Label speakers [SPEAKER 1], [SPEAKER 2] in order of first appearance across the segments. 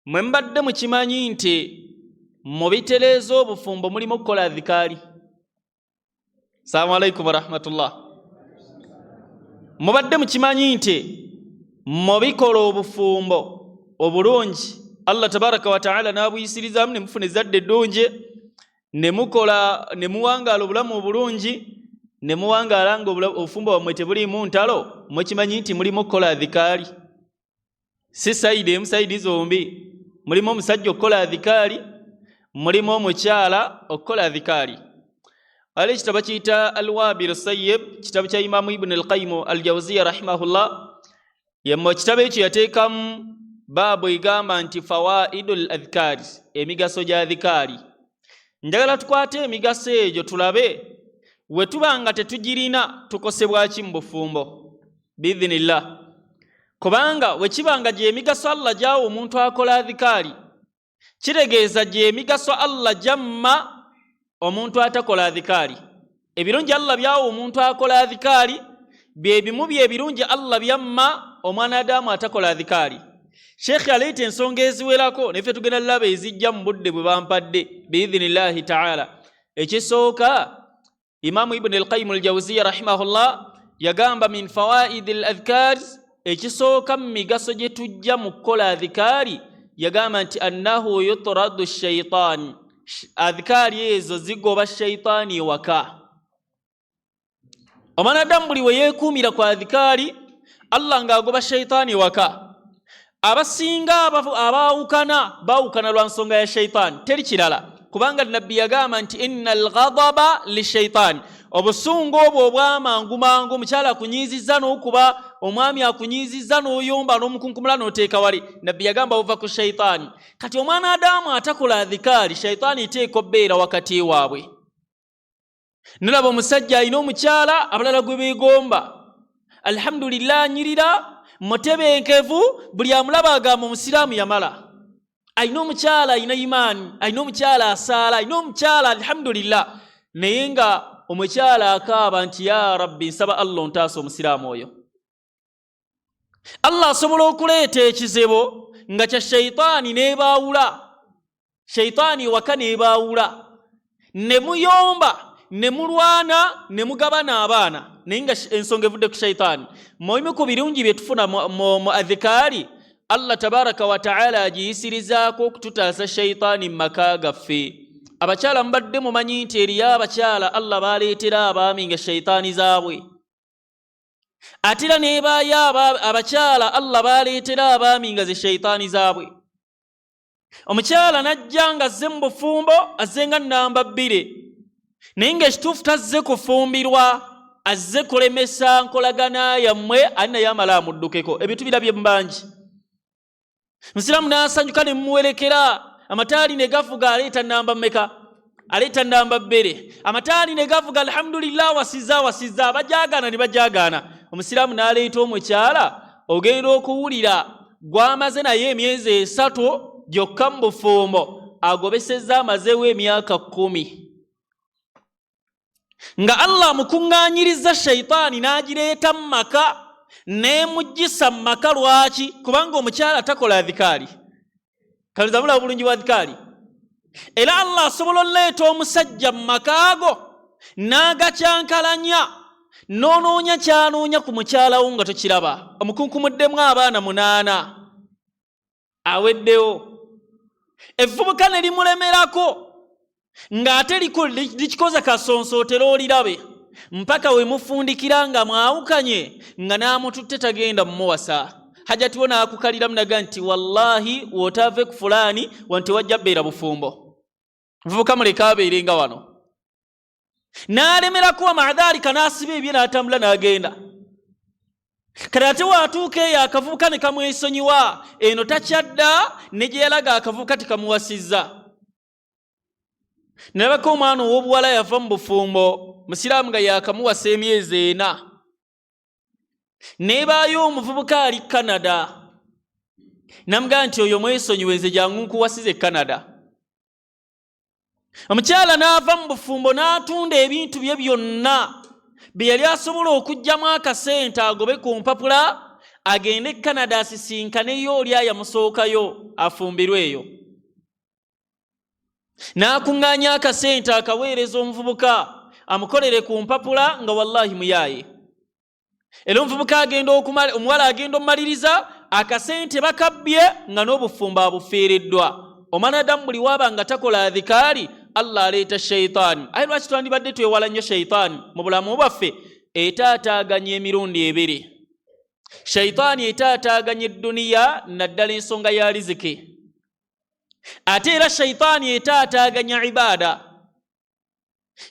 [SPEAKER 1] Mwe mbadde mukimanyi nti mu bitereezo obufumbo mulimu okukola adhikaari. Assalamu alaikum warahmatullah. Mubadde mukimanyi nti mu bikola obufumbo obulungi Allah tabaraka wa ta'ala n'abuyisirizaamu ne mufuna ezzadde eddungi, ne mukola ne muwangaala obulamu obulungi, ne muwangaala nga obufumbo bwammwe tebuliimu ntalo, mukimanyi nti mulimu okukola adhikaari. Si sayidi emu, sayidi zombi. Mulimu omusajja okukola adhikaari, mulimu omukyala okukola adhikaari. Ali ekitabo kiyita Al-Wabil Sayyib, kitabo kya Imamu Ibn al-Qayyim al-Jawziyya rahimahullah. Mu kitabo ekyo yateekamu baabu egamba nti fawaidul adhikaari, emigaso gya adhikaari. Njagala tukwate emigaso egyo tulabe we tuba nga tetugirina tukosebwa ki mu bufumbo biidhinillah. Kubanga we kibanga gye emigaso Allah gy'awa omuntu akola adhikaari, kitegeeza gye emigaso Allah gy'amma omuntu atakola adhikaari. Ebirungi Allah byawa omuntu akola adhikaari bye bimu by'ebirungi Allah byamma omwana Adamu atakola adhikaari. Sheikh aleeta ensonga eziwerako neffe tugenda laba ezijja mu budde bwe bampadde biidhinillahi ta'ala. Ekisooka Imamu Ibn al-Qayyim al-Jawziyya rahimahullah yagamba min fawaid al-adhkar, ekisooka mu migaso gye tujja mu kukola adhikaari yagamba nti annahu yutradu shaytan, adhikaari ezo zigoba shaytaani waka. Omwana Adamu buli we yeekuumira ku adhikaari Allah ng'agoba shaytaani waka. Abasinga baawukana lwa nsonga ya shaytaani, teri kirala. Kubanga nabbi yagamba nti innal ghadaba li shaytaani, obusungu obwo obwamangu mangu, omukyala akunyiizizza n'okuba, omwami akunyiizizza n'oyomba n'omukunkumula n'oteeka wali, nabbi yagamba buva ku shaytaani. Kati omwana Adamu atakola adhikaari, shaytaani iteeka obbeera wakati waabwe. Nolaba omusajja alina omukyala abalala gwe beegomba, alhamdulillah anyirira mutebenkevu, buli amulaba agamba omusiraamu yamala. Alina omukyala alina imaani, alina omukyala asaala, alina omukyala alhamdulillah, naye nga omukyala akaaba nti ya rabbi nsaba Allah ontaasa omusiraamu oyo. Allah asobola okuleeta ekizibu nga kya shaytaani n'ebaawula, shaytaani waka n'ebaawula, ne muyomba ne mulwana ne mugabana abaana, naye nga ensonga evudde ku shaytaani. Mulimu ku birungi bye tufuna mu adhikaari, Allah tabaraka wa ta'ala agiyisirizaako okututaasa shaytaani mu maka gaffe. Abakyala mbadde mumanyi nti eriyo abakyala Allah baleetera abaami nga shaytaani zaabwe. Ate era n'ebaayo abakyala Allah baleetera abaami nga ze shaytaani zaabwe. Omukyala najja nga azze mu bufumbo, azze nga nnamba 2, naye ng'ekituufu tazze kufumbirwa, azze kulemesa nkolagana yammwe, ali naye amala amuddukeko. Ebintu birabye mbangi. Musiraamu n'asanyuka ne mumuwerekera, amataali ne gavuga, aleeta nnamba mmeka? Aleeta nnamba 2. Amataali ne gavuga alhamdulillah, wasiza, bajaagaana ne bajaagaana. Omusiraamu n'aleeta omukyala, ogenda okuwulira gw'amaze naye emyezi 3 gyokka mu bufumbo, agobesezza amazeewo emyaka 10. Nga Allah mukuŋŋaanyiriza shaytaani n'agireeta mu maka, n'emugisa mu maka. Lwaki? Kubanga omukyala takola adhikaari. Kaliza mulaba bulungi bwa adhikaari. Era Allah asobola oleeta omusajja mu maka ago n'agakyankalanya, n'onoonya kyanoonya ku mukyala wo nga tokiraba, omukunkumuddemu abaana 8 aweddewo. Evvubuka ne limulemerako ng'ate likikoza kasonsootera olirabe, mpaka we mufundikira nga mwawukanye nga n'amututte tagenda mumuwasa. Hajatiwo n'akukaliramu naga nti wallahi wotave ku fulani wanti wajja beera bufumbo, vubuka muleka abeerenga wano. N'alemerako amaadhalika n'asiba ebye n'atambula n'agenda. Kati ate waatuuka eyo akavubuka ne kamwesonyiwa, eno takyadda, ne gye yalaga akavubuka tekamuwasizza. Nalabako omwana ow'obuwala yava mu bufumbo, musiraamu nga yakamuwasa emyezi 4. Nebaayo omuvubuka ali Canada, namugamba nti oyo mwesonyiwe, nze jangu nkuwasize Canada. Omukyala n'ava mu bufumbo n'atunda ebintu bye byonna bye yali asobola okuggyamu akasente agobe ku mpapula, agende Canada asisinkaneyo oli ayamusookayo afumbirweyo. N'akuŋŋaanya akasente akaweereza omuvubuka amukolere ku mpapula nga wallahi muyaaye. Era omuwala agenda omumaliriza akasente bakabbye nga n'obufumbo abufiiriddwa. Omwanadamu buli waba nga takola adhikaari Allah aleeta shayitaani. Aye lwaki twandibadde twewala nnyo shayitaani mu bulamu bwaffe? Etaataaganya emirundi ebiri. Shayitaani etaataaganya edduniya naddala ensonga ya riziki. Ate era shayitaani etaataaganya ibaada.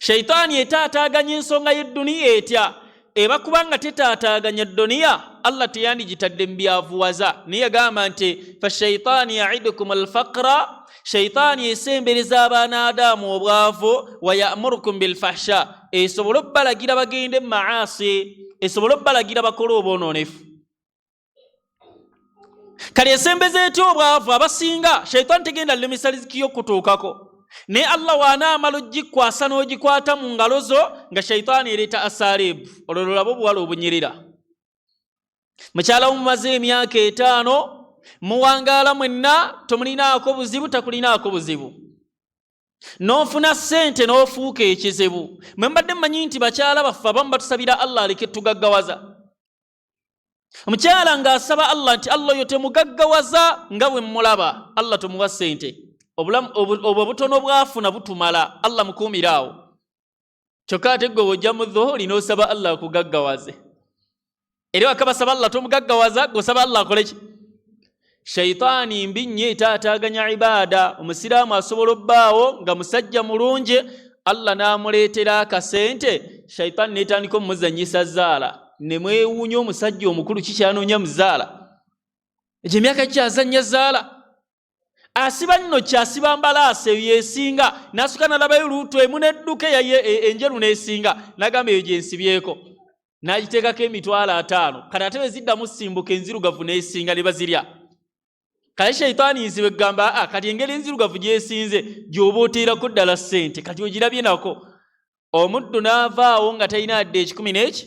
[SPEAKER 1] Shayitaani etaataaganya ensonga y'edduniya etya. Eba kubanga tetaataaganya dduniya Allah teyandijitadde mu byavuwaza. Naye yagamba nti fashayitaani ya'idukum alfaqra, shayitaani esembereza abaana Adamu obwavu, wa ya'murukum bilfahsha, esobola obbalagira bagende mu maasi, esobola obbalagira bakole obwonoonefu. Kale esembeza etya obwavu abasinga shayitaani tegenda lemesa riziki y'okutuukako. Ne Allah wanaamala ogikwasa n'ogikwata mu ngalo zo nga shayitaani ereeta asaleebu. Olwo labo obuwala obunyirira. Mukyala mumaze emyaka 5 muwangaala mwenna, tomulinaako buzibu, takulinaako buzibu. N'ofuna ssente n'ofuuka ekizibu. Mwe mbadde mmanyi nti bakyala baffe abamu batusabira Allah aleke tugaggawaza. Omukyala ng'asaba Allah nti Allah yo temugaggawaza nga bwe mmulaba, Allah tumuwa ssente. Obutono bwafuna butumala, Allah mukuumiraawo. Kyokka ate gwe bw'ojja mu dhuhuri n'osaba Allah akugaggawaze. Era wakabasaba Allah tomugaggawaza, gw'osaba Allah akole ki? Shayitaani mbi nnyo etaataaganya ibaada. Omusiraamu asobola obbaawo nga musajja mulungi, Allah n'amuleetera akasente, shayitaani n'etandika omumuzannyisa zzaala. Ne mwewuunya omusajja omukulu kikyanoonya mu zzaala. Egyo emyaka kikyazannya zzaala. Asiba nno kyasiba mbalaasa eyo yeesinga, n'asukka n'alabayo luutu emu n'edduka enjeru n'esinga, n'agamba eyo gye nsibyeko. N'agiteekako emitwalo 5. Kati ate bwe ziddamu simbuka enzirugavu n'esinga ne bazirya. Kale shayitaani nzibe gamba kati engeri enzirugavu gyesinze gy'oba oteerako ddala ssente, kati ogirabye nako. Omuddu n'avaawo nga talina adde 10 n'eki,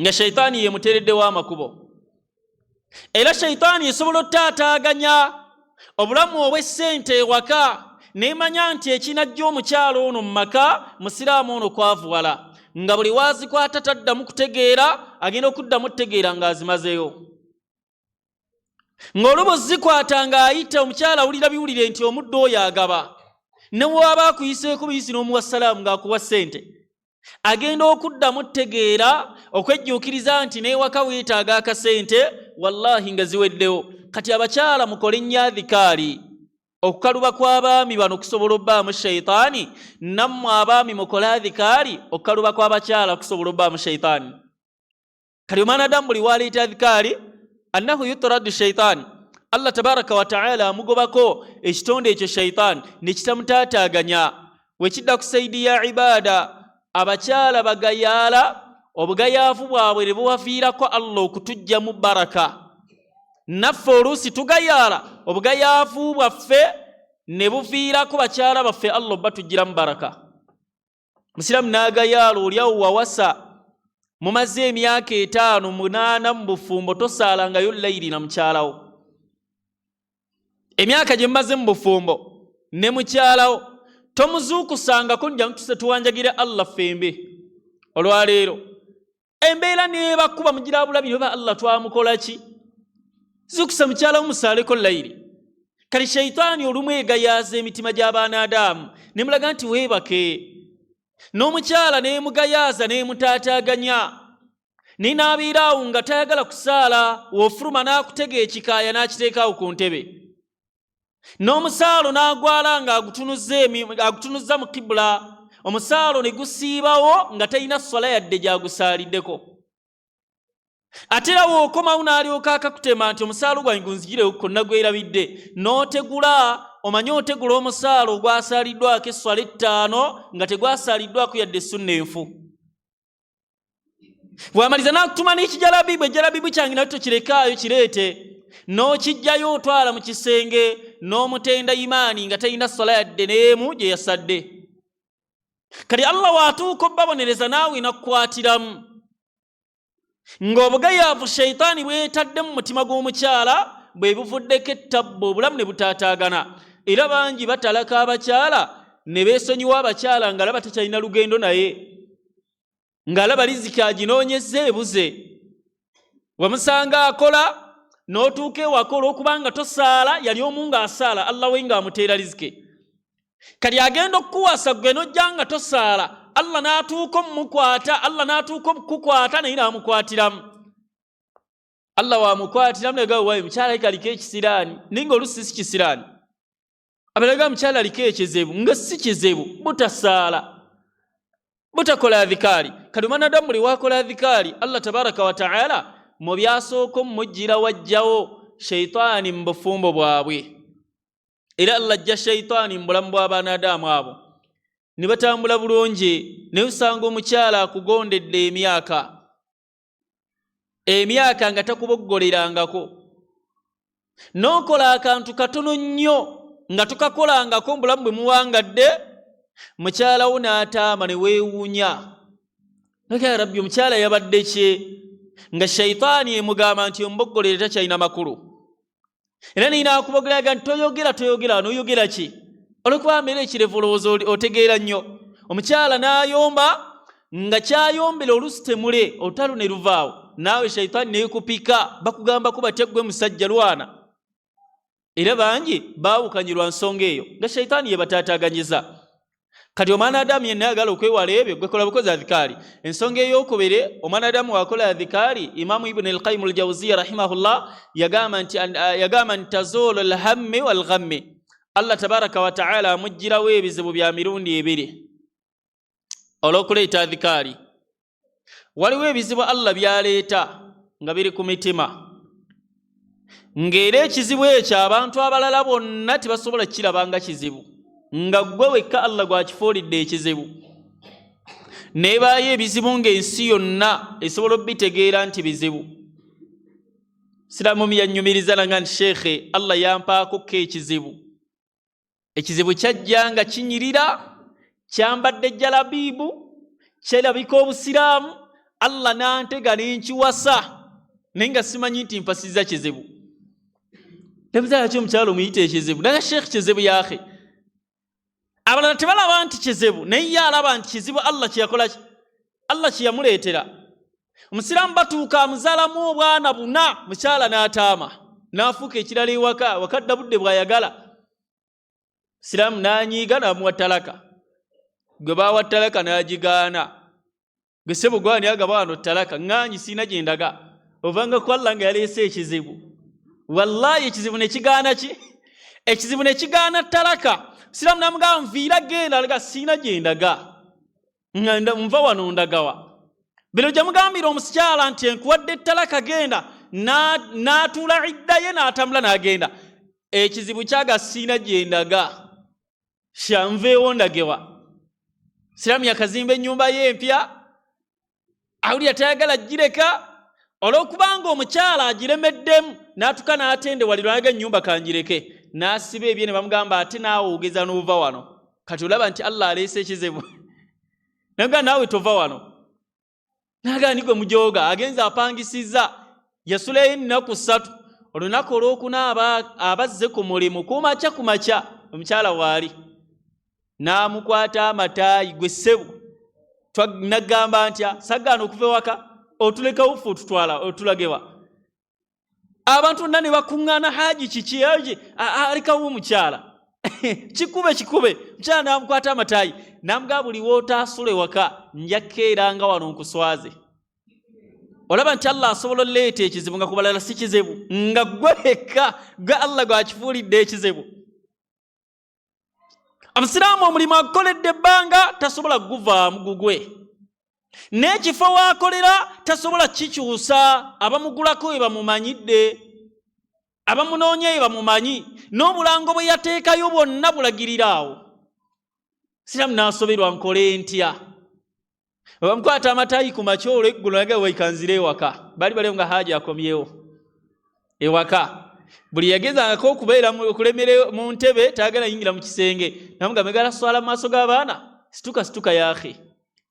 [SPEAKER 1] nga shayitaani yemuteereddewo amakubo. Era shayitaani esobola ottaataaganya obulamu obw'essente ewaka, n'emanya nti ekinajja omukyalo ono mu maka, musiraamu ono kwavuwala, nga buli waazikwata taddamu kutegeera, agenda okuddamu otegeera ng'azimazeyo. Ng'olubu zikwata ng'ayita omukyala awulira biwulire nti omuddu oyo agaba, ne bw'aba akuyiseeko buyisi n'omuwa salaamu ng'akuwa ssente, agenda okuddamu otegeera, okwejjuukiriza nti n'ewaka weetaaga akasente, wallahi nga ziweddewo. Kati abakyala mukole nnyo adhikaari. Okukaluba kw'abaami bano kusobola obbaamu shayitaani, nammwe abaami mukole adhikaari, okukaluba kw'abakyala kusobola obbaamu shayitaani. Kati omwanadamu buli waleeta adhikaari, annahu yutradu shayitaani, Allah tabaraka wa ta'ala amugobako ekitonde ekyo shayitaani ne kitamutaataaganya. Wekidda ku saidi ya ibaada, abakyala bagayaala, obugayaavu bwabwe ne bubaviirako Allah okutujjamu baraka. Naffe oluusi tugayaala, obugayaavu bwaffe ne buviirako bakyala baffe, Allah batujjiramu baraka. Musiraamu n'agayaala, oliawo wawasa mumaze emyaka 5 8 mu bufumbo, tosaalangayo layiri na mukyalawo. Emyaka gye mumaze mu bufumbo ne mukyalawo tomuzuukusangako nja mutuse tuwanjagire Allah fembe. Olwaleero embeera nebakuba mugira bulabire oba Allah twamukola ki? Zukusa mukyala omusaaleko layiri. Kali shayitaani olumu egayaaza emitima gy'abaana Adamu ne mulaga nti weebake. N'omukyala neemugayaaza neemutaataaganya, naye n'abeeraawo nga tayagala kusaala, w'ofuluma n'akutega ekikaaya n'akiteekaawo ku ntebe. N'omusaalo n'agwala ng'agutunuzza mu kibula, omusaalo ne gusiibawo nga talina swala yadde gy'agusaaliddeko. Ate era w'okomawo n'alyoka akakutema nti omusaalo gwange gunzigirewo konna gwerabidde, n'otegula, omanye otegula omusaalo ogwasaaliddwako esswala 5 nga tegwasaaliddwako yadde sunna enfu. Bw'amaliza n'akutuma n'ekijalabibu, ejjalabibu kyange nakyo tokirekaayo kireete, n'okijjayo otwala mu kisenge, n'omutenda imaani nga talina swala yadde n'emu gye yasadde. Kati Allah waatuuka obbabonereza naawe nakukwatiramu. ng'obugayaavu sheitaani bwetadde mu mutima gw'omukyala bwe buvuddeko ettabbo obulamu ne butaataagana. Era bangi batalaka abakyala ne beesonyiwa abakyala ng'alaba takyalina lugendo naye, ng'alaba riziki aginoonyezza ebuze. Wamusanga akola n'otuuka ewaka olw'okubanga tosaala, yali omu ng'asaala Allah we ng'amuteera riziki. Kati agenda okukuwasa gwe n'ojja nga tosaala, Allah n'atuuka omukwata, Allah n'atuuka okukukwata naye n'amukwatiramu. Allah wamukwatiramu ne gawe mukyala kaliko ekisiraani ninga olusi si kisiraani. Abalaga mukyala aliko ekizibu nga si kizibu, butasaala butakola adhikaari. Kati mwanadamu buli wakola adhikaari Allah tabaraka wa taala mu byasooka omujjira wajjawo sheitaani mu bufumbo bwabwe. Era Allah ajja sheitaani mu bulamu bw'abanadamu abo ne batambula bulungi, ne usanga omukyala akugondedde emyaka nga takuboggolerangako, n'okola akantu katono nnyo nga tukakolangako mu bulamu bwe muwangadde, mukyala wo n'ataama ne weewuunya. Ya Rabbi, omukyala yabadde kye? Nga sheitaani emugamba nti omuboggolere takyalina makulu. Era nina akubogeraga nti toyogera n'oyogera ki? Olwokuba mbeera ekirevuloozo otegeera nnyo. Omukyala n'ayomba nga kyayombera olusi temule, olutalo ne luvaawo, naawe sheitaani neekupika bakugamba kuba teggwe musajja lwana. Era bangi baawukanyirwa nsonga eyo nga sheitaani yebatataganyiza. Kati omwanadamu yenna ayagala okwewala ebyo gwe kola bukozi adhikaari. Ensonga ey'okubiri omwanadamu wakola adhikaari, Imamu Ibn al-Qayyim al-Jawziyya rahimahullah yagamba nti tazuulu al-hammi wal-ghammi, Allah tabaraka wa taala amuggyirawo ebizibu bya mirundi ebiri olw'okuleeta adhikaari. Waliwo ebizibu Allah byaleeta nga biri ku mitima, ng'era ekizibu ekyo abantu abalala bonna tebasobola kirabanga kizibu, nga gwe wekka Allah gwakifuulidde ekizibu. Nebaayo ebizibu ng'ensi yonna esobola obitegeera nti bizibu. Siramu yanyumiriza nanga nti sheekhe Allah yampaako ekizibu. Ekizibu kyajja nga kinyirira, kyambadde jalabibu, kyerabika obusiraamu, Allah n'antega n'enkiwasa naye nga simanyi nti mpasizza kizibu. Nebuzaala ki omukyalo omuyita ekizibu? Naye sheekhe kizibu yaakhe. Abalala tebalaba nti kizibu, naye ye alaba nti kizibu Allah kyeyakola ki? Allah kyeyamuleetera. Omusiraamu batuuka amuzaalamu obwana buna, mukyala n'ataama n'afuuka ekirala ewaka, wakadda budde bw'ayagala. Siraamu n'anyiiga n'amuwa talaka. Gwe baawa talaka n'agigaana. Gwe ssebo gwani agaba wano talaka, ŋŋaanyi siina gye ndaga. Ovanga ku Allah nga yaleese ekizibu. Wallahi ekizibu ne kigaana ki? Ekizibu ne kigaana talaka. Siraamu n'amugamba nviira genda, alaga siina gye ndaga. Nva wano ndagawa. Bino gye mugambira omukyala nti nkuwadde talaka genda, n'atuula idda ye n'atambula n'agenda. Ekizibu kyaga siina gye ndaga. Shanveewo ndagewa. Siraamu yakazimba ennyumba ye empya, awulira tayagala gireka, olw'okubanga omukyala agiremeddemu n'atuka n'atendewalirwa naga ennyumba kangireke, n'asiba ebye ne bamugamba ate naawe ogeza n'ova wano. Kati olaba nti Allah aleese ekizibu. Naga naawe tova wano. Naga nigwe mujooga agenza apangisizza, yasulayo ennaku 3. Olunaku olwokuna abazze ku mulimu kumakya omukyala waali. N'amukwata amataayi, gwe ssebo nagamba ntya sagaana okuva ewaka otulekawo ffe otutwala otulagewa. Abantu nna ne bakuŋŋaana haji kiki alekawo omukyala. Kikube mukyala n'amukwata amataayi n'amugamba buli wootaasula ewaka nja kkeeranga wano nkuswaze. Olaba nti Allah asobola oleeta ekizibu nga ku balala si kizibu, nga gwe wekka gwe Allah gwakifuulidde ekizibu. Omusiraamu omulimu agukoledde ebbanga tasobola guvaamu gugwe, n'ekifo waakolera tasobola kikyusa. Abamugulako we bamumanyidde, abamunoonya we bamumanyi, n'obulango bwe yateekayo bwonna bulagirira awo. Siraamu n'asoberwa nkole ntya? Bamukwata amataayi ku makya olw'eggulo naga waikanzira ewaka, bali nga haja akomyewo ewaka. Buli yagezangako okubeera okulemera mu ntebe taagala yingira mu kisenge, namugamba megala swala mu maaso g'abaana, situka yaakhe.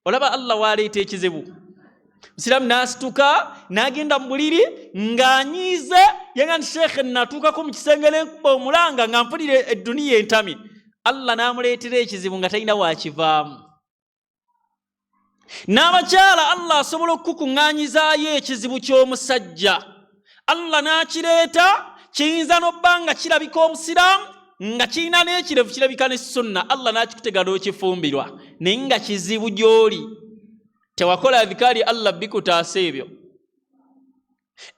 [SPEAKER 1] Olaba Allah waleeta ekizibu. Musiramu nasituka nagenda mu buliri ng'anyiize yenga nti Sheikh natuukako mu kisenge n'enkuba omulanga nga mpulire edduniya entami. Allah n'amuleetera ekizibu nga talina wakivaamu. N'abakyala Allah asobola okukuŋŋaanyizaayo ekizibu ky'omusajja. Allah n'akireeta kiyinza n'obba nga kirabika Obusiraamu nga kirina n'ekirevu kirabika ne Sunna. Allah n'akikutega n'okifumbirwa naye nga kizibu gy'oli. Tewakola adhikari Allah bikutaasa ebyo.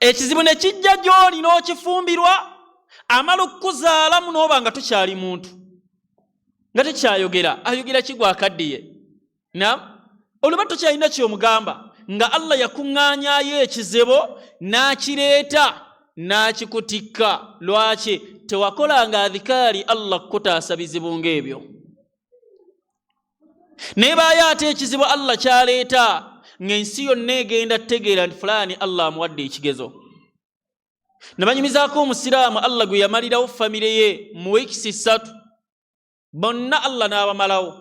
[SPEAKER 1] Ekizibu ne kijja gy'oli n'okifumbirwa amala okukuzaalamu n'oba nga tokyali muntu. Nga tekyayogera, ayogera kigwa akaddiye. Oluba tokyalina ky'omugamba nga Allah yakuŋŋaanyaayo ekizibu n'akireeta n'akikutikka. Lwaki? Tewakolanga adhikari Allah kukutaasa bizibu ng'ebyo. Nebayo ate ekizibu Allah kyaleeta ng'ensi yonna egenda tegeera nti fulaani Allah amuwadde ekigezo. Nabanyumizaako Omusiraamu Allah gwe yamalirawo famire ye mu wiikisi 3 bonna Allah n'abamalawo.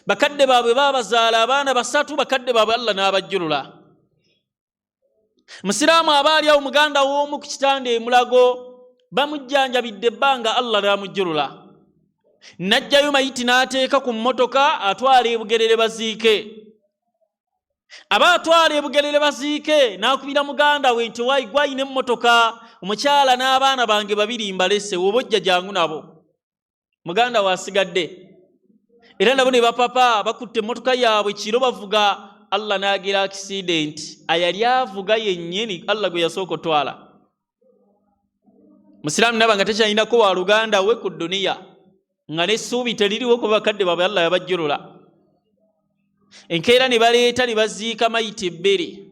[SPEAKER 1] Bakadde baabwe baabazaala abaana 3, bakadde baabwe Allah n'abajjulula. Musiraamu abaali awo muganda w'omu ku kitanda e Mulago bamujjanjabidde ebbanga Allah n'amujjulula. Najjayo mayiti n'ateeka ku mmotoka atwala e Bugerere baziike. Aba atwala e Bugerere baziike n'akubira muganda we nti wayi gwayina emmotoka, omukyala n'abaana bange 2 mbalese, woba ojja jangu nabo. Muganda we asigadde. Era nabo ne bapapa bakutte emmotoka yaabwe kiro bavuga. Allah n'agira accident. Ayali avuga yennyini Allah gwe yasooka otwala. Musiraamu naba nga tekyayinako wa luganda we ku dduniya nga n'essuubi teririwo ku bakadde baabwe Allah yabajjulula. Enkeera ne baleeta ne baziika mayiti 2.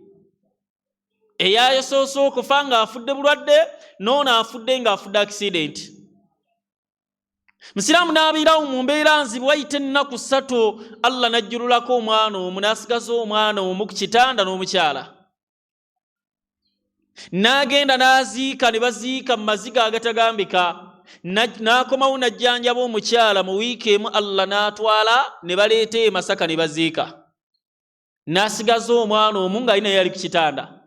[SPEAKER 1] Eyasoose okufa ng'afudde bulwadde, n'ono afudde ng'afudde accident. Musiraamu n'abeerawo mu mbeera nzibu wayita ennaku 3 Allah n'ajjululako omwana omu n'asigaza omwana omu ku kitanda n'omukyala. N'agenda n'aziika ne baziika mu maziga agatagambika. N'akomawo n'ajjanjaba omukyala mu wiiki emu Allah n'atwala ne baleeta e Masaka ne baziika. N'asigaza omwana omu ng'alina yali ku kitanda.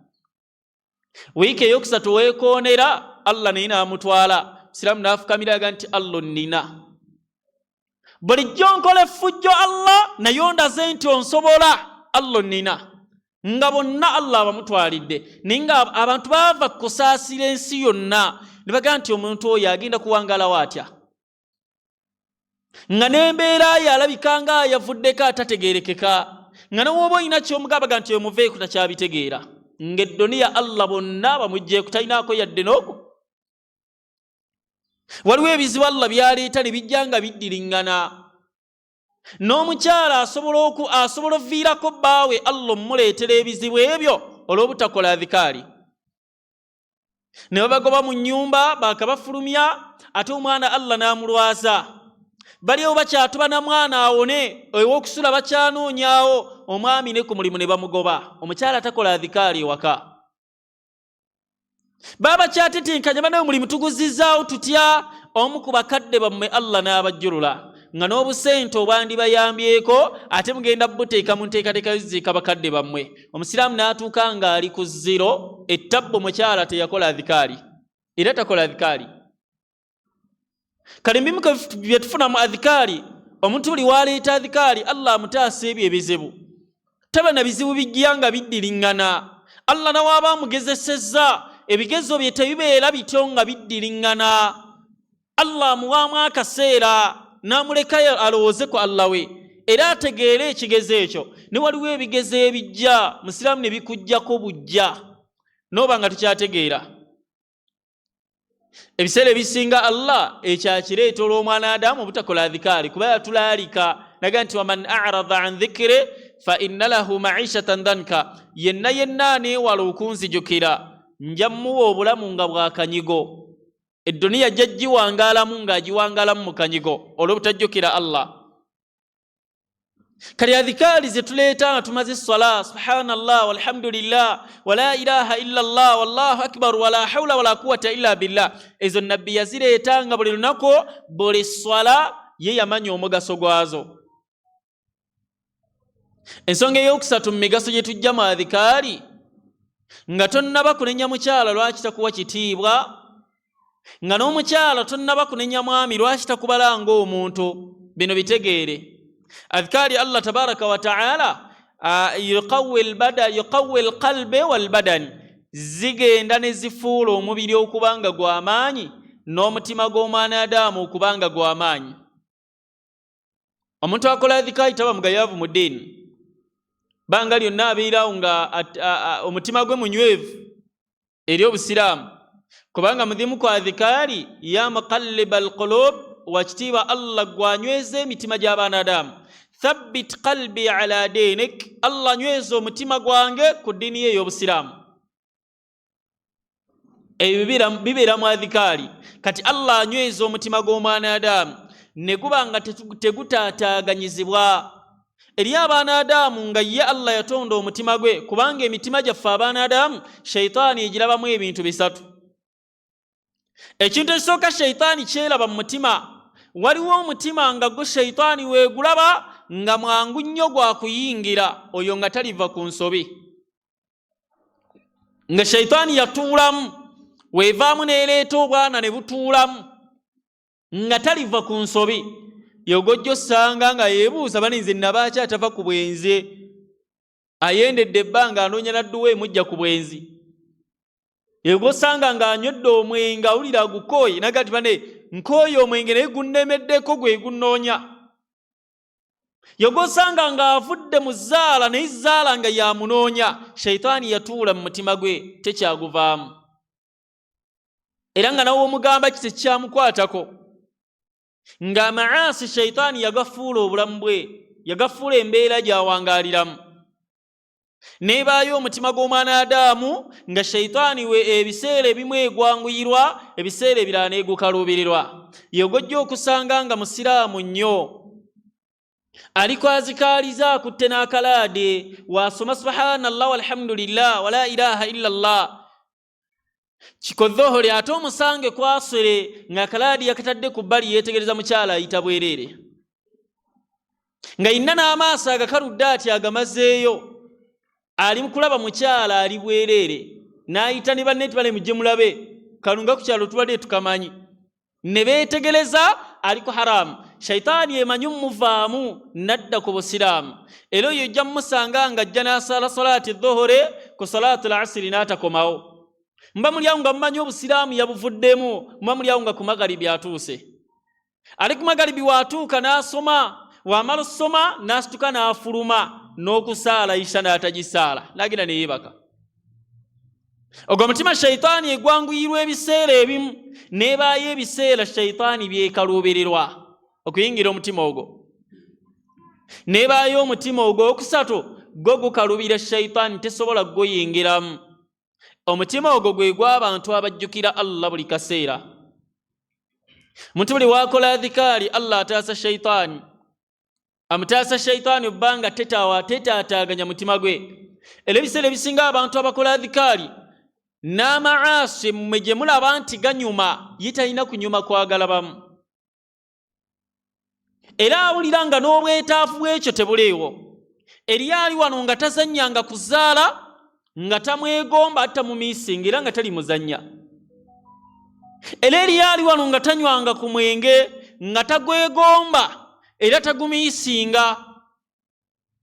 [SPEAKER 1] Wiiki eyokusatu weekoonera Allah naye n'amutwala. Musiraamu n'afukamiraga nti Allah nnina. Bulijjo nkola effujjo Allah naye ondaze nti onsobola Allah nnina. Nga bonna Allah bamutwalidde. Naye nga abantu baava kusaasira ensi yonna ne bagamba nti omuntu oyo agenda kuwangalawo atya. Nga n'embeera ye alabika nga yavuddeko atategeerekeka. Nga n'oba olina ky'omugabaga nti omuveeku takyabitegeera. Ng'eddoniya Allah bonna bamugjeeku talinaako yadde n'oku. Waliwo ebizibu Allah byaleeta ne bijja nga biddiriŋŋana. N'omukyala asobola oviirako bbaawe Allah omuleetera ebizibu ebyo olw'obutakola adhikaari. Ne babagoba mu nnyumba bakabafulumya ate omwana Allah n'amulwaza. Baliwo bakyatuba na mwana awone ew'okusula bakyanoonyaawo omwami ne ku mulimu ne bamugoba. Omukyala takola adhikaari ewaka. Baba kyatetenkanya banawe mulimu tuguzizaawo tutya. Omu ku bakadde bammwe Allah n'abajjulula nga n'obusente obwandibayambyeko ate mugenda buteeka mu nteekateeka y'oziika bakadde bammwe. Omusiraamu n'atuuka ng'ali ku 0 ettabbo mukyala teyakola adhikaari era takola adhikaari. Kale mbimu bye tufuna mu adhikaari omuntu buli waleeta adhikaari Allah amutaasa ebyo ebizibu. Taba na bizibu bijja nga biddiriŋŋana. Allah nawaaba amugezesezza ebigezo bye tebibeera bityo nga biddiriŋŋana. Allah amuwaamu akaseera n'amuleka alowooze ku Allah we era ategeere ekigezo ekyo. Ne waliwo ebigezo ebijja Musiraamu ne bikujjako bujja n'oba nga tukyategeera. Ebiseera ebisinga Allah ekyakireeta olw'omwana Adamu obutakola adhikaari kuba yatulaalika naga nti waman a'rada an dhikri fa inna lahu ma'ishatan dhanka. Yenna aneewala okunzijukira nja muwa obulamu nga bwakanyigo. Edduniya jjaggiwangaalamu ng'agiwangaalamu mu kanyigo olw'obutajjukira Allah. Kale adhikaari ze tuleeta nga tumaze essala subhanallah walhamdulillah wala ilaha illa Allah wallahu akbar wala hawla wala quwwata illa billah. Ezo nabbi yazireeta nga buli lunaku buli swala ye yamanya omugaso gwazo. ensonga eyokusatu mu migaso gye tujja mu adhikaari nga tonnaba kunenya mukyala lwaki takuwa kitiibwa, nga n'omukyala tonnaba kunenya mwami lwaki takubala ng'omuntu. Bino bitegeere. Adhikaari Allah tabaraka wa ta'ala yuqawwi alqalbi walbadani, zigenda ne zifuula omubiri okuba nga gw'amaanyi n'omutima gw'omwanadamu okuba nga gw'amaanyi. Omuntu akola adhikaari taba mugayaavu mu ddiini, banga lyonna abeerawo nga omutima gwe munywevu eri obusiraamu, kubanga muzimu kwa adhikaari ya muqallib alqulub, wakitiibwa Allah gwanyweza emitima gy'abanadamu. Thabbit qalbi ala dinik, Allah nyweza omutima gwange ku ddiini ye ey'obusiraamu. Ebyo bibeera mu adhikaari. Kati Allah anyweza omutima gw'omwanadamu ne guba nga tegutaataaganyizibwa eri abaanadamu, nga ye Allah yatonda omutima gwe, kubanga emitima gyaffe abaanadamu shayitaani egirabamu ebintu bisatu. Ekintu ekisooka shayitaani kyeraba mu mutima. Waliwo omutima nga gwe shayitaani weegulaba nga mwangu nnyo gwa kuyingira, oyo nga taliva ku nsobi, nga shayitaani yatuulamu, weevaamu neereeta obwana ne butuulamu nga taliva ku nsobi. Yogojjo osanga nga yeebuuza, bani nze nabaaki atava ku bwenzi, ayendedde ebbanga anoonya nadduwa emujja ku bwenzi. Yogosanga nga anywedde omwenge awulira agukooye nagati bane nkooye omwenge naye gunnemeddeko gwe gunnoonya. Yogosanga nga avudde mu zzaala naye zzaala nga yamunoonya. Shayitaani yatuula mu mutima gwe, tekyaguvaamu. Era nga nawe omugamba kiti kyamukwatako, nga maasi shayitaani yagafuula obulamu bwe, yagafuula embeera gy'awangaaliramu. Nebaayo omutima gw'omwanadamu nga shayitaani we ebiseera ebimu egwanguyirwa, ebiseera ebirala neegukaluubirirwa. Yogojja okusanga nga musiraamu nnyo, aliko azikaaliza akutte n'akalaade, wasoma subhanallah walhamdulillah wala ilaha illallah, kikodhohole ate omusange kwasere nga akalaadi yakatadde ku bbali yeetegereza mukyala ayita bwereere, nga inna n'amaaso agakaludde ati agamazeeyo, ali mu kulaba mukyala ali bwereere, n'ayita ne banne tibale mujje mulabe kalunga ku kyalo tubadde tukamanyi, ne beetegereza aliko haramu. Shayitaani emanyi muvaamu nadda ku busiraamu. Era oyo ojja mumusanga nga ajja n'asala salaati dhuhuri ku salaatu al-asiri n'atakomawo. Mba mulyawo nga mumanyi obusiraamu yabuvuddemu, mba mulyawo nga ku magalibi atuuse. Ali ku magalibi waatuuka n'asoma, wamala osoma n'asituka n'afuluma n'okusaala isha n'atagisaala, n'agenda ne yeebaka. Ogwo mutima shayitaani egwanguyirwa ebiseera ebimu, n'ebaayo ebiseera shayitaani byekaluubirirwa okuyingira omutima ogwo. N'ebaayo omutima ogwo okusatu gwo gukalubira shayitaani, tesobola guyingiramu. Omutima ogwo gwe gw'abantu abajjukira Allah buli kaseera. Muntu buli waakola adhikaari Allah ataasa shayitaani, amutaasa shayitaani obbanga tetaataaganya mutima gwe. Era ebiseera ebisinga abantu abakola adhikaari n'amaasi mmwe gye mulaba nti ganyuma, ye talina kunyuma kwagala bamu. Era awulira nga n'obwetaavu bw'ekyo tebuleewo. Eryali wano nga tazannyanga kuzaala, nga tamwegomba atamumiisinga era nga tali muzannya. Era eryali wano nga tanywanga ku mwenge, nga tagwegomba era tagumiisinga,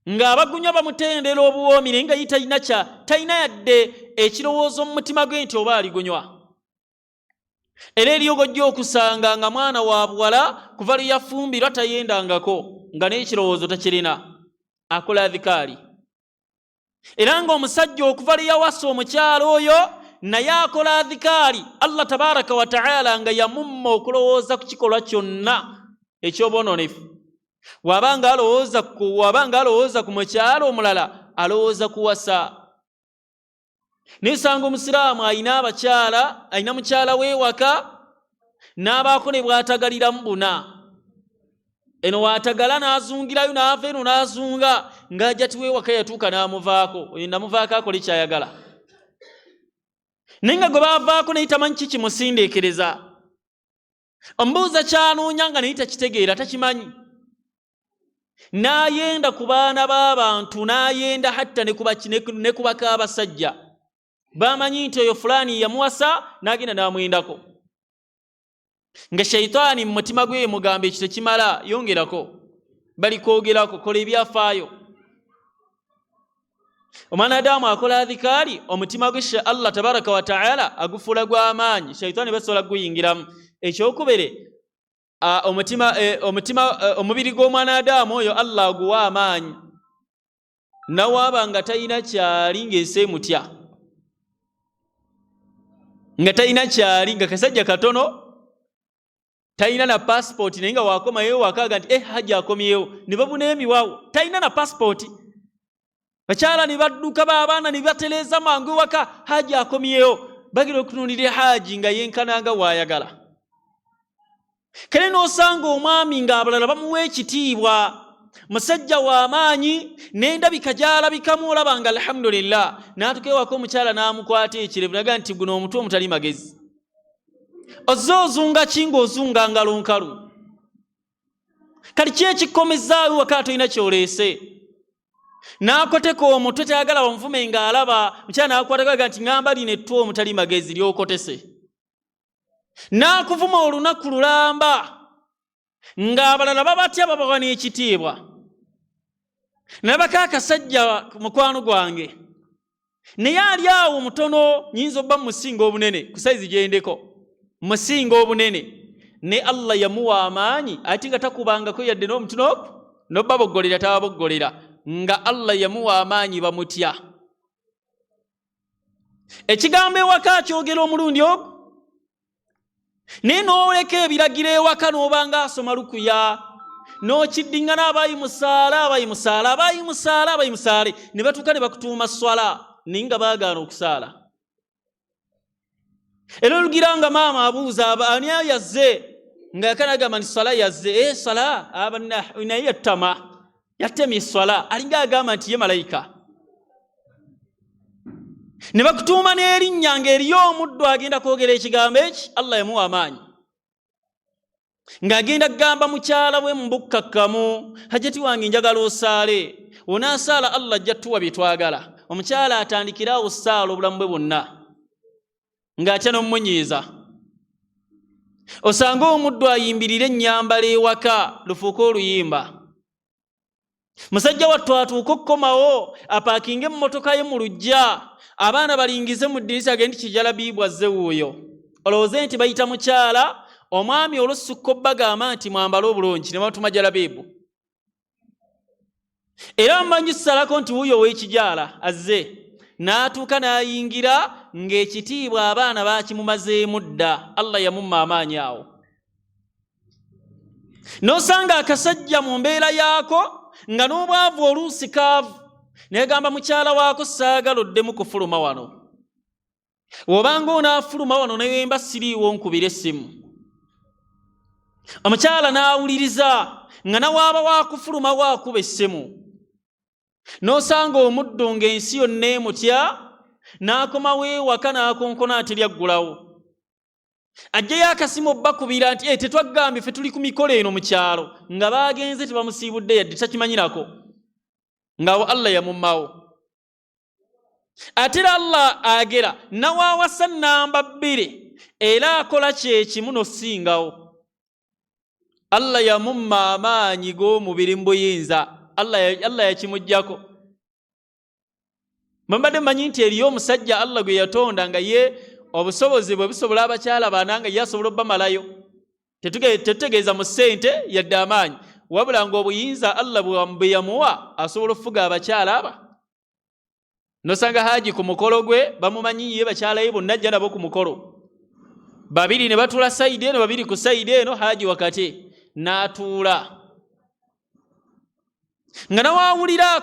[SPEAKER 1] ng'abagunywa bamutendera obuwoomi naye nga ye talina yadde ekirowoozo mu mutima gwe nti oba aligunywa. Era eryogojja okusanga nga mwana wa buwala kuva lwe yafumbirwa tayendangako, nga n'ekirowoozo takirina, akola adhikaari. Era ng'omusajja okuva lwe yawasa omukyala oyo naye akola adhikaari, Allah tabaraka wa ta'ala nga yamumma okulowooza ku kikolwa kyonna eky'obwononefu. Wabanga alowooza ku mukyala omulala, alowooza kuwasa. Nisanga omusiraamu ayina mukyala w'ewaka n'abaako ne bw'atagaliramu buna. Eno waatagala n'azungirayo n'ava eno n'azunga, ng'ajja ti w'ewaka yatuuka n'amuvaako, oyo namuvaako akole kyayagala. Naye nga gwe baavaako naye tamanyi n'ayenda ku baana b'abantu n'ayenda hatta ne ku baka abasajja bamanyi nti oyo fulani yamuwasa n'agenda n'amwendako nga shaitaani mu mutima gwe mugamba ekyo tekimala yongerako bali kwogerako kola ebyafaayo omwana Adamu akola adhikaari omutima gwe Allah tabaraka wa taala agufuula gw'amaanyi shaitaani basobola guyingiramu ekyokubere omubiri gw'omwana Adamu oyo Allah aguwa amaanyi nawaaba nga talina kyali ng'ensi mutya nga talina kyali nga kasajja katono talina na passport naye nga wakomayo wakaga nti haji akomyewo ne babuna emiwawo talina na passport bakyala ne badduka b'abaana ne batereza mangu waka haji akomyewo bagira okutunulira haji nga yenkananga waayagala kale n'osanga omwami ng'abalala bamuwa ekitiibwa musajja w'amaanyi n'endabika gy'alabikamu olaba nga alhamdulillah n'atukewako omukyala n'amukwata ekirevu naga nti guno omutwe omutali magezi ozze ozunga ki ng'ozunga ngalo nkalu kali ki ekikomezaawo waka tolina kyoleese n'akoteka omutwe tayagala bamuvume ng'alaba mukyala n'akwatagaga nti ŋŋamba lino ettwe omutali magezi ly'okotese n'akuvuma olunaku lulamba ng'abalala babatya babawa n'ekitiibwa nabaka akasajja mukwano gwange naye ali awo mutono nyinza obba musinga obunene ku saizi gyendeko musinga obunene ne Allah yamuwa amaanyi ati nga takubangako yadde n'omutu n'obba boggolera tababoggolera nga Allah yamuwa amaanyi bamutya ekigambo ewaka kyogera omulundi ogwo naye n'oleka ebiragiro ewaka n'obanga asoma lukuya n'okiddingana abayimusaale ne batuuka ne bakutuuma swala naye nga baagaana okusaala era olugira nga maama abuuza ani yazze nga yakanagamba nti swala yazze swala naye yattama yatemye swala alinga agamba nti ye malayika ne bakutuuma n'erinnya ng'eriyo omuddo agenda kwogera ekigambo eki Allah yamuwa amaanyi ng'agenda kugamba mukyala we mubukkakkamu hajjati wange njagala osaale onaasaala Allah ajja tuwa bye twagala omukyala atandikirawo saala obulamu bwe bwonna ng'atya n'omunyiiza osanga omuddo ayimbirira ennyambala ewaka lufuuka oluyimba musajja wattu atuuka okukomawo apaakinga emmotoka ye mu luggya abaana balingize mu ddirisa agende kijalabibu azze wuuyo olowooze nti bayita mukyala omwami olusuka obbagamba nti mwambale obulungi ne batuma jalabibu era mmanyi salako nti wuuyo ow'ekijaala azze n'atuuka n'ayingira ng'ekitiibwa abaana baakimumazeemu dda Allah yamumma amaanyi awo n'osanga akasajja mu mbeera yaako nga n'obwavu oluusi kaavu negamba mukyala waako saagala oddemu kufuluma wano wobanga onaafuluma wano newemba siriiwo nkubira essimu omukyala n'awuliriza nga nawaaba waakufuluma waakuba essimu n'osanga omuddo ng'ensi yonna emutya n'akomawo ewaka n'akonkona ateryaggulawo ajjayo akasimu obbakubira nti tetwaggambye ffe tuli ku mikolo eno mu kyalo nga baagenze tebamusiibudde yadde takimanyirako ng'awo Allah yamummawo ate era Allah agera nawaawasa nnamba 2 era akola kyekimu n'osingawo Allah yamumma amaanyi g'omubiri mu buyinza Allah yakimuggyako mbadde mmanyi nti eriyo omusajja Allah gwe yatonda nga ye obusobozi bwe busobola abakyala baana nga ye asobola obbamalayo tetutegeeza mu ssente yadde amaanyi wabula ng'obuyinza Allah bwe yamuwa asobola okufuga abakyala aba nosanga haji ku mukolo gwe bamumanyi ye bakyala ye bonna ajja nabo ku mukolo 2 ne batuula sayidi eno 2 ku sayidi eno haji wakati n'atuula nga nawawulira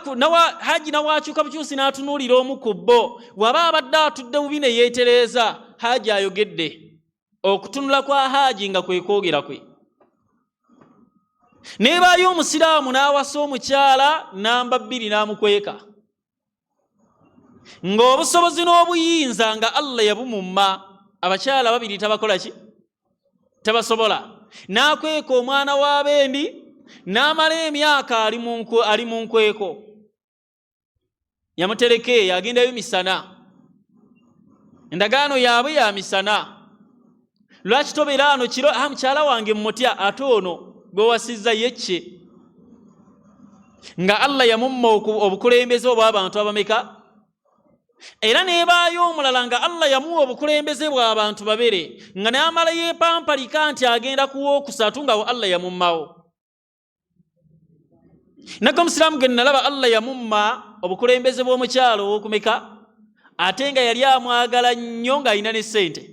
[SPEAKER 1] haji nawakyuka bukyusi n'atunuulira omu ku bo waba abadde atudde bubi ne yeetereeza haji ayogedde okutunula kwa haji nga kwe kwogera kwe nebaayo omusiraamu n'awasa omukyala namba 2 n'amukweka ng'obusobozi n'obuyinza nga Allah yabumumma abakyala 2 tabakola ki tabasobola n'akweka omwana w'abendi n'amala emyaka ali mu nkweko, yamutereke yagendayo misana, endagaano yaabwe ya misana. Lwaki tobeera ano kiro mukyala wange mmutya ate ono gwe wasizza yecce? Nga Allah yamumma obukulembeze obw'abantu abameka, era nebaayo omulala nga Allah yamuwa obukulembeze bw'abantu babere, nga n'amala yeepampalika nti agenda kuwookusatu nga Allah yamummawo. Nako omusiraamu ge nalaba Allah yamumma obukulembeze bw'omukyalo ow'okumeka, ate nga yali amwagala nnyo ng'alina ne ssente,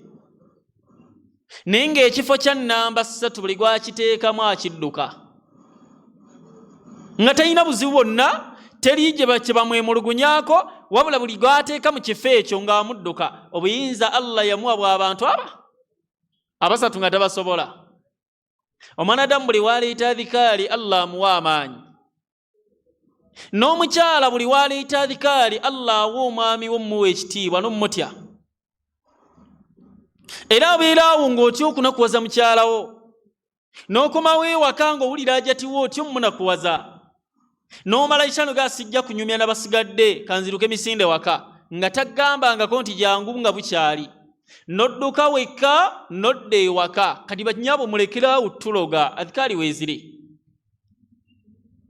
[SPEAKER 1] naye ng'ekifo kya nnamba 3 buli gwakiteekamu akidduka, nga talina buzibu bwonna, teri gye bamwemulugunyaako, wabula buli gwateeka mu kifo ekyo ng'amudduka. Obuyinza Allah yamuwa bw'abantu abasatu nga tabasobola. Omwanadamu buli waleeta adhikaali Allah amuwa amaanyi, n'omukyala buli waleeta adhikaali Allah awa omwami we mmuwa ekitiibwa n'omumutya. Era abeeraawo ng'otya okunakuwaza mukyalawo, n'okomawo ewaka ng'owulira ajatiwo otya omunakuwaza, n'omala ekitano gasijja kunyumya n'abasigadde kanziruke misinde waka, nga taggambangako nti jangu nga bukyali, n'odduka wekka n'odda ewaka. Kati bannyabo mulekeraawo tuloga, adhikaali weeziri.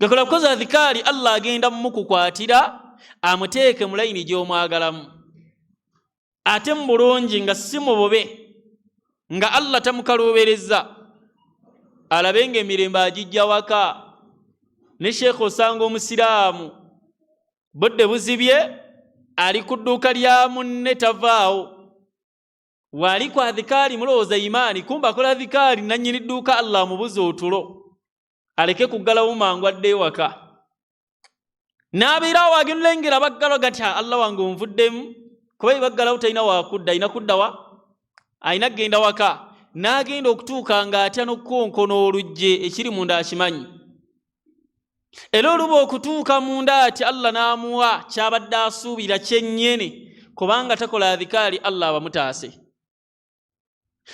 [SPEAKER 1] Gakola kukoza adhikaali, Allah agenda mumukukwatira amuteeke mu layini gy'omwagalamu, ate mu bulungi nga si mubobe, nga Allah tamukaluubereza, alabe ng'emirembe agijja waka. Ne Sheikh osanga omusiraamu budde buzibye ali ku dduuka lya munne tavaawo, wali ku adhikaali mulowooza imaani, kumba akola adhikaali nannyini dduuka Allah amubuze otulo, aleke kuggalawo mangu adde ewaka. N'abeerawo agenulengera baggalo gati Allah wange onvuddemu, kuba baggalawo talina wakudda, alina kudda wa? Alina kgenda waka. N'agenda okutuuka ng'atya n'okkonkona olugje ekiri munda akimanyi. Era oluba okutuuka munda ati Allah n'amuwa kyabadde asuubira kyennyini, kubanga takola adhikaali Allah abamutaase.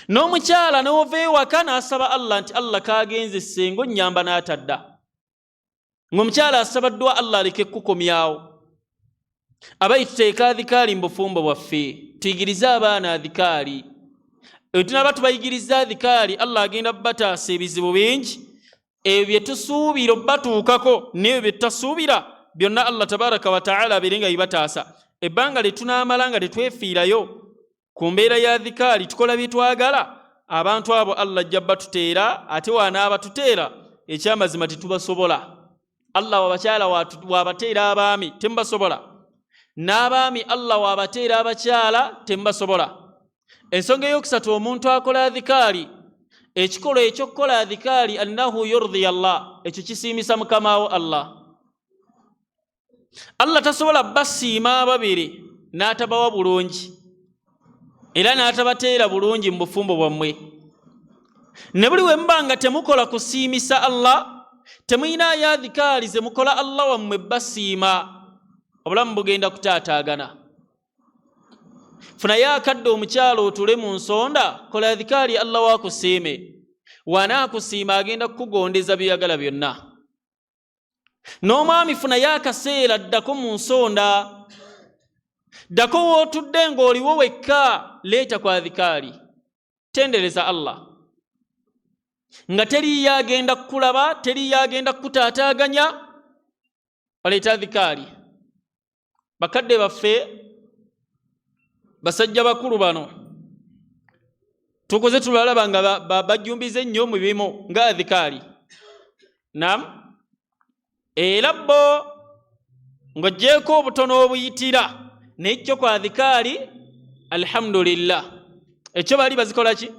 [SPEAKER 1] N'omukyala n'ova ewaka n'asaba Allah nti Allah kagenze ssengo nnyamba n'atadda. Ng'omukyala asabaddwa Allah aleke kukomyawo. Abayi tuteeka adhikaali mu bufumbo bwaffe, tuyigirize abaana adhikaali. Tunaba tubayigiriza adhikaali, Allah agenda bataasa ebizibu bingi, ebyo bye tusuubira obbatuukako n'ebyo bye tutasuubira byonna Allah tabaraka wa ta'ala abeere nga bibataasa. Ebbanga lye tunaamala nga tetwefiirayo ku mbeera ya adhikaali, tukola bye twagala, abantu abo Allah ajja batuteera, ate wanaaba tuteera ekyamazima tetubasobola. Allah wabakyala wabateera abaami temubasobola, n'abaami Allah wabateera abakyala temubasobola. Ensonga eyokusatu, omuntu akola adhikaali, ekikolo ekyokukola adhikaali annahu yurdi Allah, ekyo kisiimisa mukamawo Allah. Allah tasobola basiima ababiri n'atabawa bulungi, era n'atabateera bulungi mu bufumbo bwammwe. Ne buli we muba nga temukola kusiimisa Allah, temuyinayo adhikaali ze mukola Allah wammwe basiima, obulamu bugenda kutaataagana. Funayo akadde omukyalo otule mu nsonda, kola adhikaali Allah waakusiime, wanaakusiima agenda kukugondeza byeyagala byonna. N'omwami funayo akaseera ddako mu nsonda, ddako wootudde ng'oliwo wekka, leeta ku adhikaali, tendereza Allah, nga teriyo agenda kukulaba, teriyo agenda kukutaataaganya, oleeta adhikaali. Bakadde baffe basajja bakulu bano tukoze tulalaba nga bajjumbize nnyo mu bimu nga adhikaali. Naam, era bo ng'oggyeko obutono obuyitira n'ekyo ku adhikaali, alhamdulillah, ekyo bali bazikola ki?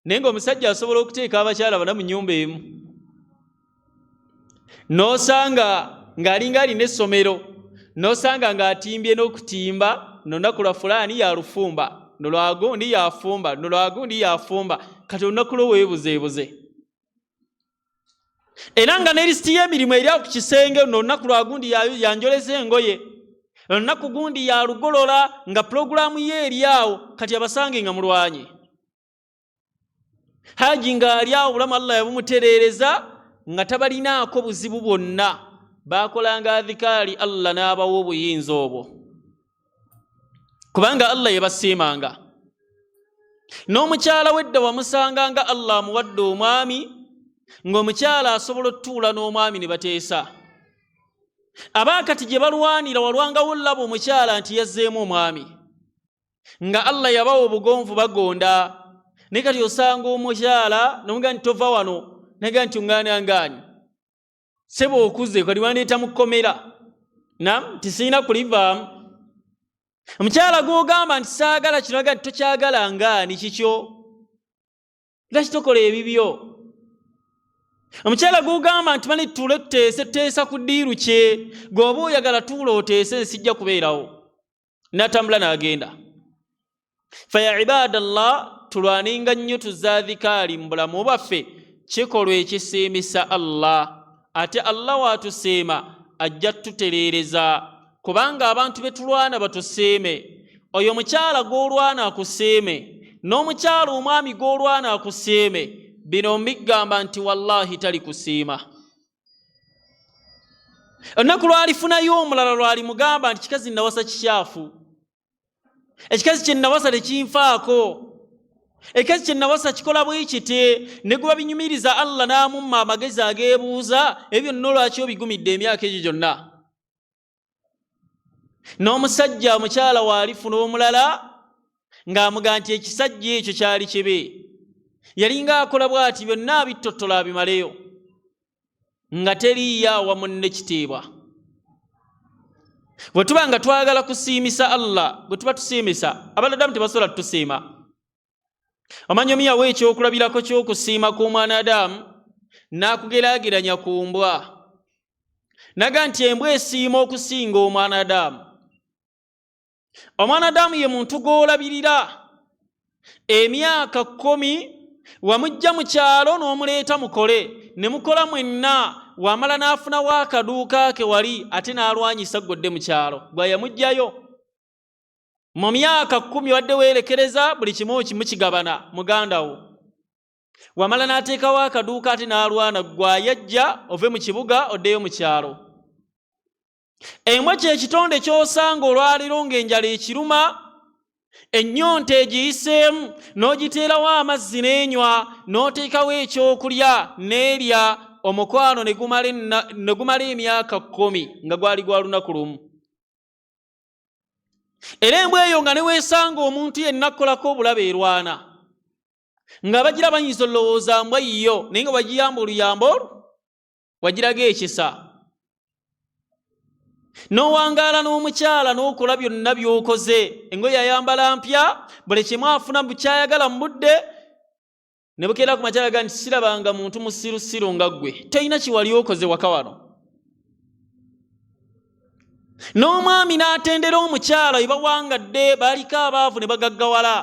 [SPEAKER 1] Naye ng'omusajja asobola okuteeka abakyala bana mu nnyumba emu, n'osanga ng'alinga alina essomero, n'osanga ng'atimbye n'okutimba, n'olunaku lwa fulaani yalufumba, n'olwagundi yafumba, n'olwagundi yafumba, kati olunaku lwo weebuzeebuze. Era nga ne lisiti y'emirimu eri awo ku kisenge, n'olunaku lwagundi yanjoleza engoye, olunaku gundi yalugolola, nga pulogulaamu ye eri awo, kati abasange nga mulwanye. Haji ng'ali awo obulamu Allah yabumutereereza, nga tabalinaako buzibu bwonna bakolanga adhikaari Allah n'abawa obuyinza obwo kubanga Allah yebasiimanga. N'omukyala wedda wamusanganga Allah amuwadde omwami ng'omukyala asobola otuula n'omwami ne bateesa. Abaakati gye balwanira walwangawo olaba omukyala nti yazzeemu omwami nga Allah yabawa obugonvu bagonda. Ne kati osanga omukyala n'omuga nti tova wano nega nti ngaani sebo okuze kali wandeeta mu kkomera tisiina kulivaamu. Omukyala gw'ogamba nti saagala kino aga nti tokyagala ngaani kikyo lwaki tokola ebibyo. Omukyala gw'ogamba nti mani tuule tuteesa ku ddiiru kye gw'oba oyagala tuula oteese nsijja kubeerawo n'atambula n'agenda. Faya ibadallah tulwaninga nnyo tuzza adhikaari mu bulamu bwaffe kikolwa ekisiimisa Allah ate Allah waatusiima ajja tutereereza kubanga abantu betulwana batusiime. Oyo omukyala gw'olwana akusiime n'omukyala omwami gw'olwana akusiime bino mbigamba nti wallahi tali kusiima. Olunaku lwalifunayo omulala lwali mugamba nti kikazi nawasa kikyafu, ekikazi kye nawasa tekinfaako, ekikazi kye nawasa kikola bwe kite ne guba binyumiriza Allah n'amumma amagezi ageebuuza ebyo nno lwaki obigumidde emyaka egyo gyonna. N'omusajja omukyala waalifuna omulala ng'amugaa nti ekisajja ekyo kyali kibe, yalinga akola bw'ati byonna abitottola abimaleyo nga teriiyo awamu ne kitiibwa. Bwe tuba nga twagala kusiimisa Allah, bwe tuba tusiimisa abanadamu tebasobola tusiima. Omanyi omuyawo ekyokulabirako ky'okusiima kw'omwanadamu n'akugeraageranya ku mbwa, naga nti embwa esiima okusinga omwanadamu. Omwanadamu ye muntu gw'olabirira emyaka 10 wamujja mu kyalo n'omuleeta mukole ne mukola mwenna wamala n'afunawo akaduuka ke wali ate n'alwanyisa ggodde mu kyalo gwe yamugjayo. Mu myaka 10 wadde weerekereza buli kimu kigabana muganda wo, wamala n'ateekawo akaduuka ate n'alwana gwe yajja ove mu kibuga oddeyo mu kyalo. Embwa kye kitonde ky'osanga olwaliro ng'enjala ekiruma, ennyonta egiyiseemu n'ogiteerawo amazzi n'enywa n'oteekawo ekyokulya n'erya, omukwano ne gumala emyaka 10 nga gwali gwa lunaku lumu. Era embwa eyo nga ne weesanga omuntu yenna akkolako obulabe erwana nga bagira banyiza olowooza mbwa yiyo naye nga wagiyamba oluyambo olwo wagiraga ekisa. N'owangaala n'omukyala n'okola byonna by'okoze, engoye ayambala mpya, buli kimu afuna bukyayagala mu budde, ne bukeera ku makyala ga nti sirabanga muntu musirusiru nga ggwe, tolina kiwali okoze waka wano. N'omwami n'atendera omukyala we bawangadde baaliko abaavu ne bagaggawala.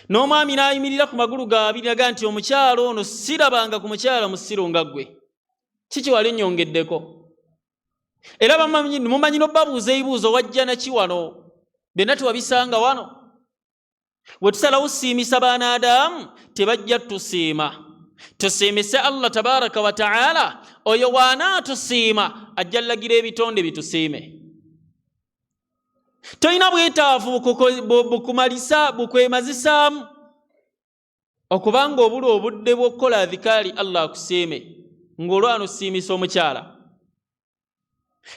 [SPEAKER 1] N'omwami n'ayimirira ku magulu gaabiri naga nti omukyala ono sirabanga ku mukyala musiru nga ggwe, kiki wali nnyongeddeko? Era mumanyi n'obbabuuza ebibuuzo wajja naki wano, byonna tewabisanga wano. Bwe tusalawo siimisa baanaadamu tebajja tusiima. Tusiimise Allah tabaraka wa ta'ala, oyo waanaatusiima ajja lagira ebitonde bitusiime. Tolina bwetaavu bukwemazisaamu okubanga obula obudde bw'okukola adhikaari Allah akusiime ng'olwana osiimisa omukyala.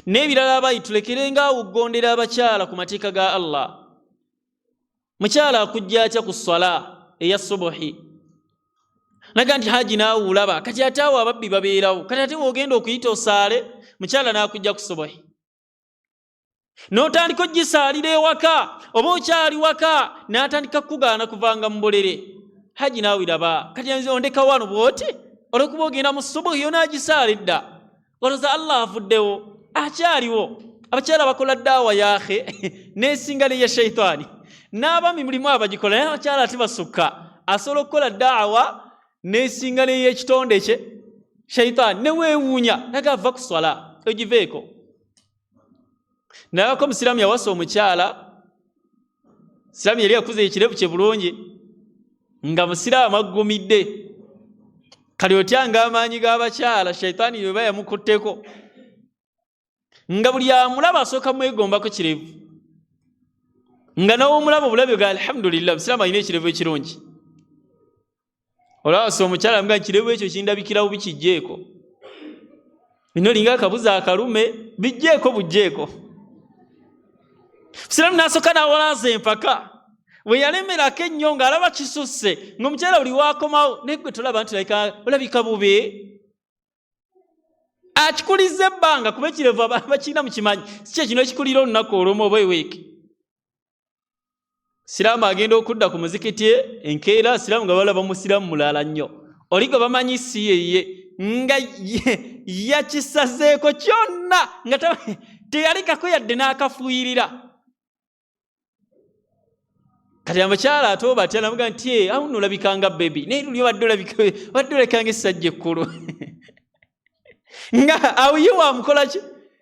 [SPEAKER 1] N'ebirala abayi tulekerenga okugondera abakyala ku mateeka ga Allah. Mukyala akujja atya ku swala eya subuhi naga nti haji naawulaba kati ate awo ababbi babeerawo, kati ate bw'ogenda okuyita osaale mukyala n'akujja ku subuhi n'otandika ogisaalira ewaka oba okyali waka n'atandika kukugaana kuvanga mu bulere. Haji naawiraba kati ondeka wano bw'oti olw'okuba ogenda mu subuhi yo n'agisaala edda, olowooza Allah avuddewo akyaliwo. Abakyala bakola ddaawa yaahe n'esinga n'eya shaitaani, n'abami mulimu abagikola naye abakyala ate basukka, asobola okukola ddaawa n'esinga n'ey'ekitonde kye shaitaani ne weewuunya naga ava ku swala ogiveeko. Nayako omusiraamu yawasa omukyala, siraamu yali akuza ekirevu kye bulungi nga musiraamu aggumidde, kali otyanga amaanyi g'abakyala shayitaani bwe yamukutteko nga buli amulaba asooka mwegombako kirevu nga n'owomulaba obulabe ga alhamdulillah musiraamu alina ekirevu ekirungi olwawasa omukyala mga kirevu ekyo kindabikirawo bikijjeeko bino linga akabuzi akalume bijjeeko bujjeeko musiraamu n'asooka n'awalaza empaka bwe yalemerako ennyo ng'alaba kisusse ng'omukyala buli waakomawo naye gwe tolaba nti olabika bube akikuliza ebbanga kuba ekirevu abakirina mukimanyi si kye kino ekikulira olunaku olumu oba eweeki siraamu agenda okudda ku muzikiti enkeera siraamu nga balaba musiraamu mulala nnyo oliga bamanyi si yeye nga yakisazeeko kyonna nga teyalikako yadde n'akafuuyirira kati amukyala ate oba atya namuga nti awo nno olabikanga bebi naye luli badde olekanga essajja ekkulu nga awo ye wamukola ki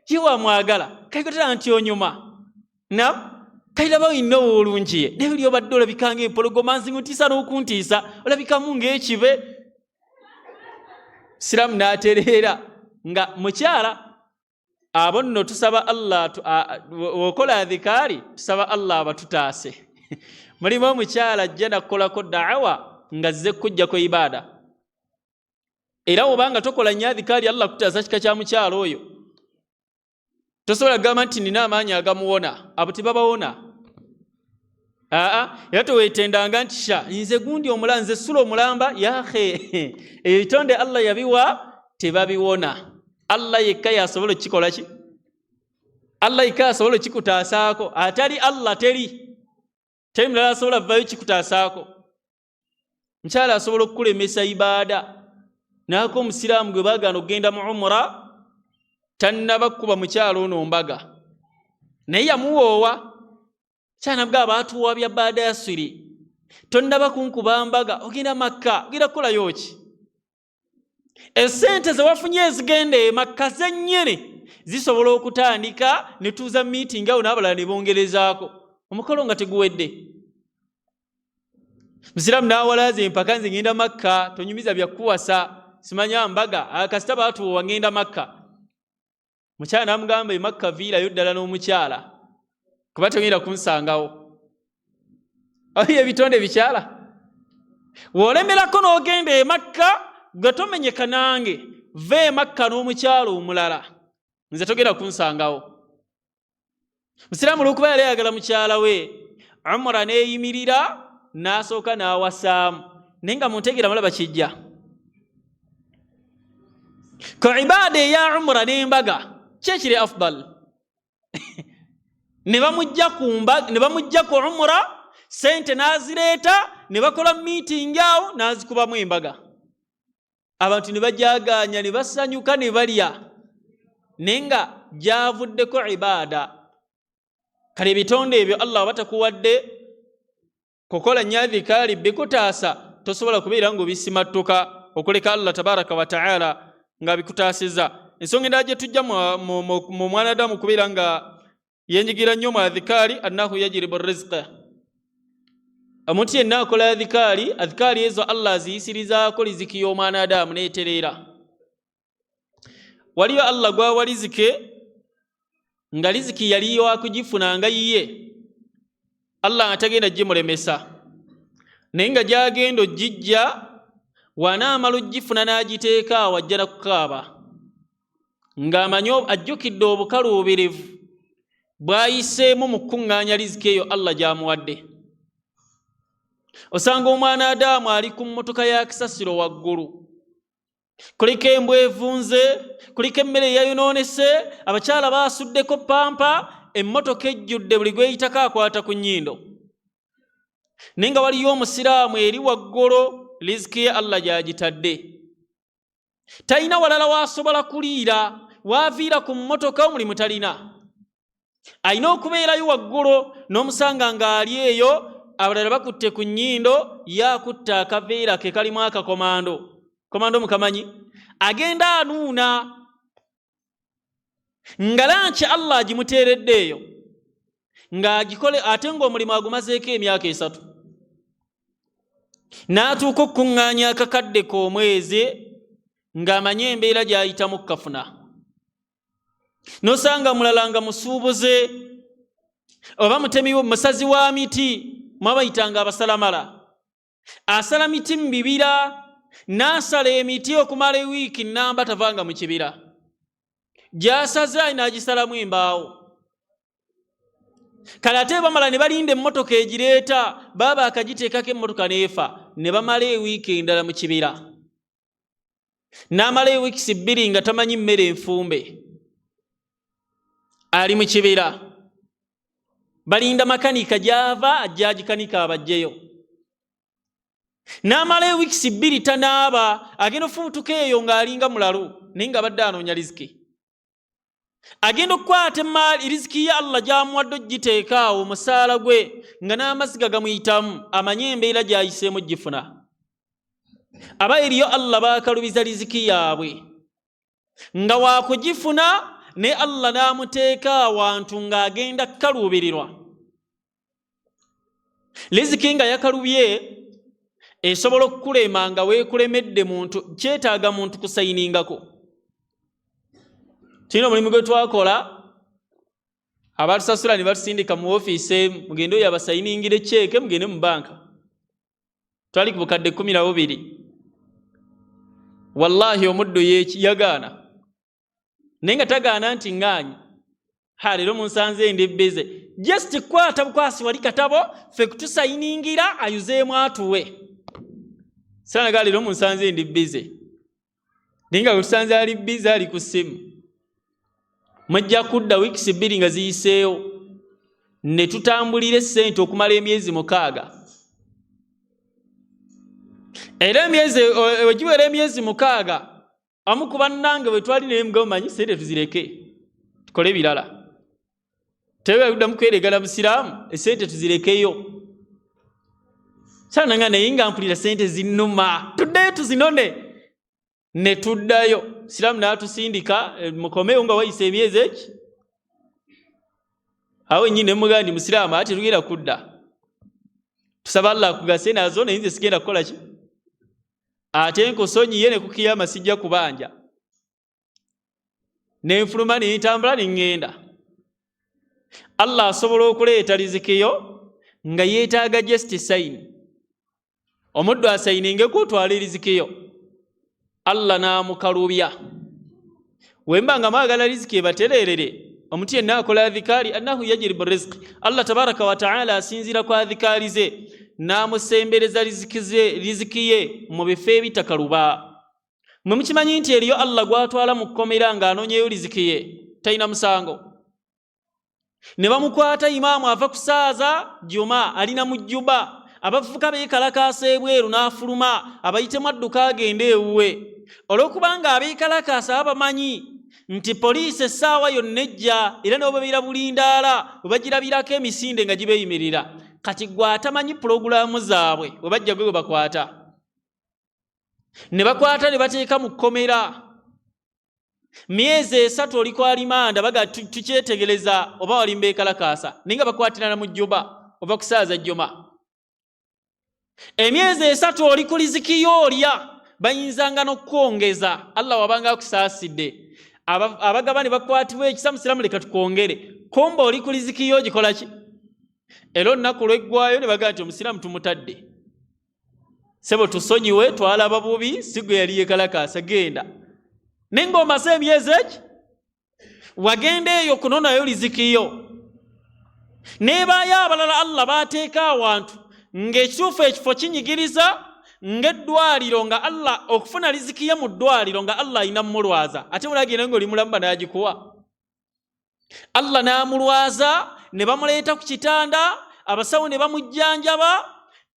[SPEAKER 1] ye wamwagala kaikotera nti onyuma kairaba olina obulungi ye naye oli obadde olabikanga empologoma nzinutiisa n'okuntiisa olabikamu ng'ekibe siraamu n'atereera nga mukyala abo nno tusaba Allah okola adhikaari tusaba Allah abatutaase mulimu omukyala ajja nakukolako da'awa nga zze kujjako ibaada era obanga tokola nnyo adhikaari Allah kutaasa kika kya mukyala oyo tosobola kugamba nti nina amaanyi agamuwona abo tebabawona era teweetendanga nti sha nze gundi omulala nze sula omulamba yahe ebitonde Allah yabiwa tebabiwona Allah yekka yasobola okukikola ki Allah yekka yasobola okikutaasaako atali Allah teri mulala asobola vaayo kikutaasaako mukyala asobola okukulemesa ibaada naako omusiraamu gwe baagana okugenda mu umura tannaba kuba mukyala ono mbaga naye yamuwoowa kyanabwa abaatuwa bya baada ya siri tonnaba kunkuba mbaga ogenda Makka ogenda kukolayo ki esente ze wafunye ezigenda e Makka zennyini zisobola okutandika ne tuuza meeting awo n'abalala ne bongerezaako omukolo nga teguwedde musiraamu n'awalaza empaka nze ngenda Makka tonyumiza byakuwasa simanya mbaga kasita baatuwa ngenda Makka mukyala n'amugamba Makka viirayo ddala n'omukyala kuba togenda kunsangawo ayo ebitonde bikyala wolemerako n'ogenda e Makka gwe tomenyeka nange va e Makka n'omukyala omulala nze togenda kunsangawo musiraamu olw'okuba yali ayagala mukyala we umra neeyimirira n'asooka n'awasaamu naye nga muntegeera mulaba kijja ku ibaada eya umra n'embaga kyekiri afdal ne bamujja ku umra sente n'azireeta ne bakola meeting awo n'azikubamu embaga abantu ne bajaganya ne basanyuka ne balya naye nga gyavuddeko ibaada kale ebitonde ebyo Allah batakuwadde kukola nnyo adhikaari bikutaasa tosobola kubeera ng'obisimattuka okuleka Allah tabaraka wa ta'ala nga bikutaasiza ensonga endala gye tujja mu mwanadamu kubeera nga yenyigira nnyo mu adhikaari annahu yajribu rizqa omuntu yenna akola adhikaari ezo Allah aziyisirizaako liziki y'omwanadamu neetereera waliyo Allah gwawa lizike nga liziki yali wakugifuna nga yiye Allah atagenda gimulemesa naye nga gyagenda ogijja wanaamala ogifuna n'agiteeka wajja nakukaaba ng'amanyi ajjukidde obukaluubirivu bw'ayiseemu mu kuŋŋaanya liziki eyo Allah gy'amuwadde osanga omwana Adamu ali ku mmotoka ya kisasiro waggulu kuliko embwa evunze kuliko emmere eyayonoonese abakyala baasuddeko pampa emmotoka ejjudde buli gweyitako akwata ku nnyindo naye nga waliyo omusiraamu eri waggulu liziki ye Allah gy'agitadde talina walala waasobola kuliira waaviira ku mmotoka omulimu talina alina okubeerayo waggulu n'omusanga ng'ali eyo abalala bakutte ku nnyindo yaakutta akaveera ke kalimu akakomando mukamanyi agenda anuuna nga lanki Allah agimuteeredde eyo ng'agikole ate ng'omulimu agumazeeko emyaka 3 n'atuuka okuŋŋaanya akakadde k'omwezi ng'amanye embeera gy'ayitamu kafuna. Nosanga mulala nga musuubuze oba mutemi musazi wa miti mwabayitanga abasalamala. Asala miti mu bibira n'asala emiti okumala ewiiki nnamba tavanga mu kibira. Gy'asaze n'agisalamu embaawo. Kale ate bamala ne balinda emmotoka egireeta baba akagiteekako emmotoka n'efa ne bamala ewiiki endala mu kibira. N'amala ewiikisi 2 nga tamanyi mmere enfumbe. Ali mu kibira. Balinda makanika gy'ava ajja agikanika abajjeyo. N'amala ewiikisi 2 tanaaba agenda ofubutuka eyo ng'alinga mulalu naye nga badde anoonya riziki. Agenda okukwata riziki ya Allah gy'amuwadde ogiteeka awo musaala gwe nga n'amasiga gamuyitamu amanye embeera gy'ayiseemu gifuna. Aba eriyo Allah baakalubiza riziki yaabwe nga waakugifuna ne Allah n'amuteeka awantu ng'agenda kukaluubirirwa. Riziki nga yakalubye esobola okukulema nga weekulemedde muntu kyetaaga muntu kusayiningako. Kino omulimu gwe twakola abatusasula ne batusindika mu ofiisi mugende oyo abasayiningire cheeke mugende mu banka. Twali ku bukadde 12. Wallahi omuddo yagaana. Naye nga tagaana nti ŋŋaanyi. Leero munsanze ndi bize. Just kwata bukwasi wali katabo ffe kutusayiningira ayuzeemu atuwe. Sanaga leero munsanze ndi bize. Naye nga kutusanze ali bize ali ku ssimu. Mwajja kudda wiikisi 2 nga ziyiseewo ne tutambulira essente okumala emyezi 6. Era wegiwera emyezi 6 amu ku bannange bwe twali naye mugabo manyi sente tuzireke tukole ebirala. Teweddamu kweregala musiraamu essente tuzirekeyo. Sananga naye nga mpulira sente zinnuma tuddeyo tuzinone. Ne tuddayo siraamu n'atusindika mukomewo nga wayise emyezi eki. Awo nnyini mugandi musiraamu ati tugenda kudda. Tusaba Allah akugase nazo naye nze sigenda kukola ki? Ate nkusonyiye ne ku kiyama sijja kubanja. Ne nfuluma ne ntambula ne ŋŋenda. Allah asobola okuleeta riziki yo nga yeetaaga just sign. Omuddu asayiningeko otwale riziki yo. Allah n'amukalubya. Wemba nga mwagala riziki ebatererere omuti yenna akola adhikaari annahu yajribu rizqi. Allah tabaraka wa ta'ala asinzira ku adhikaari ze n'amusembereza riziki ye mu bifo ebitakaluba. Mwe mukimanyi nti eriyo Allah gw'atwala mu kkomera ng'anoonyeyo riziki ye talina musango. Ne bamukwata imaamu ava kusaaza juma alina mu jjuba. Abavubuka beekalakaasa ebweru n'afuluma abayitemu adduka agende ewuwe. Olw'okubanga abeekalakaasa abamanyi nti poliisi essaawa yonna ejja era n'obabira bulindaala bwe bagirabirako emisinde nga gibeeyimirira. Kati gwe atamanyi pulogulaamu zaabwe bwe bajja gwe bakwata. Ne bakwata ne bateeka mu kkomera. Myezi 3 oli ku alimanda baga tukyetegereza oba wali mbeekalakaasa naye nga bakwatirana mu jjuba ova kusaaza jjuma. Emyezi 3 oli ku riziki y'olya bayinzanga n'okwongeza. Allah wabanga akusaasidde abagaba ne bakwatibwa ekisa musiraamu leka tukwongere komba oli ku riziki yo gikola ki? Era olunaku lweggwayo ne bagaa nti omusiraamu tumutadde. Sebo tusonyiwe twala ababubi si gwe yali yeekalakaasa genda. Naye ng'omase emyezi eki wagenda eyo kunonayo riziki yo. Neebaayo abalala Allah baateeka awantu ng'ekituufu ekifo kinyigiriza ng'eddwaliro nga Allah okufuna riziki ye mu ddwaliro nga Allah ayina mulwaza. Ate mulagenda ng'oli mulamu n'agikuwa. Allah n'amulwaza ne bamuleeta ku kitanda abasawo ne bamujjanjaba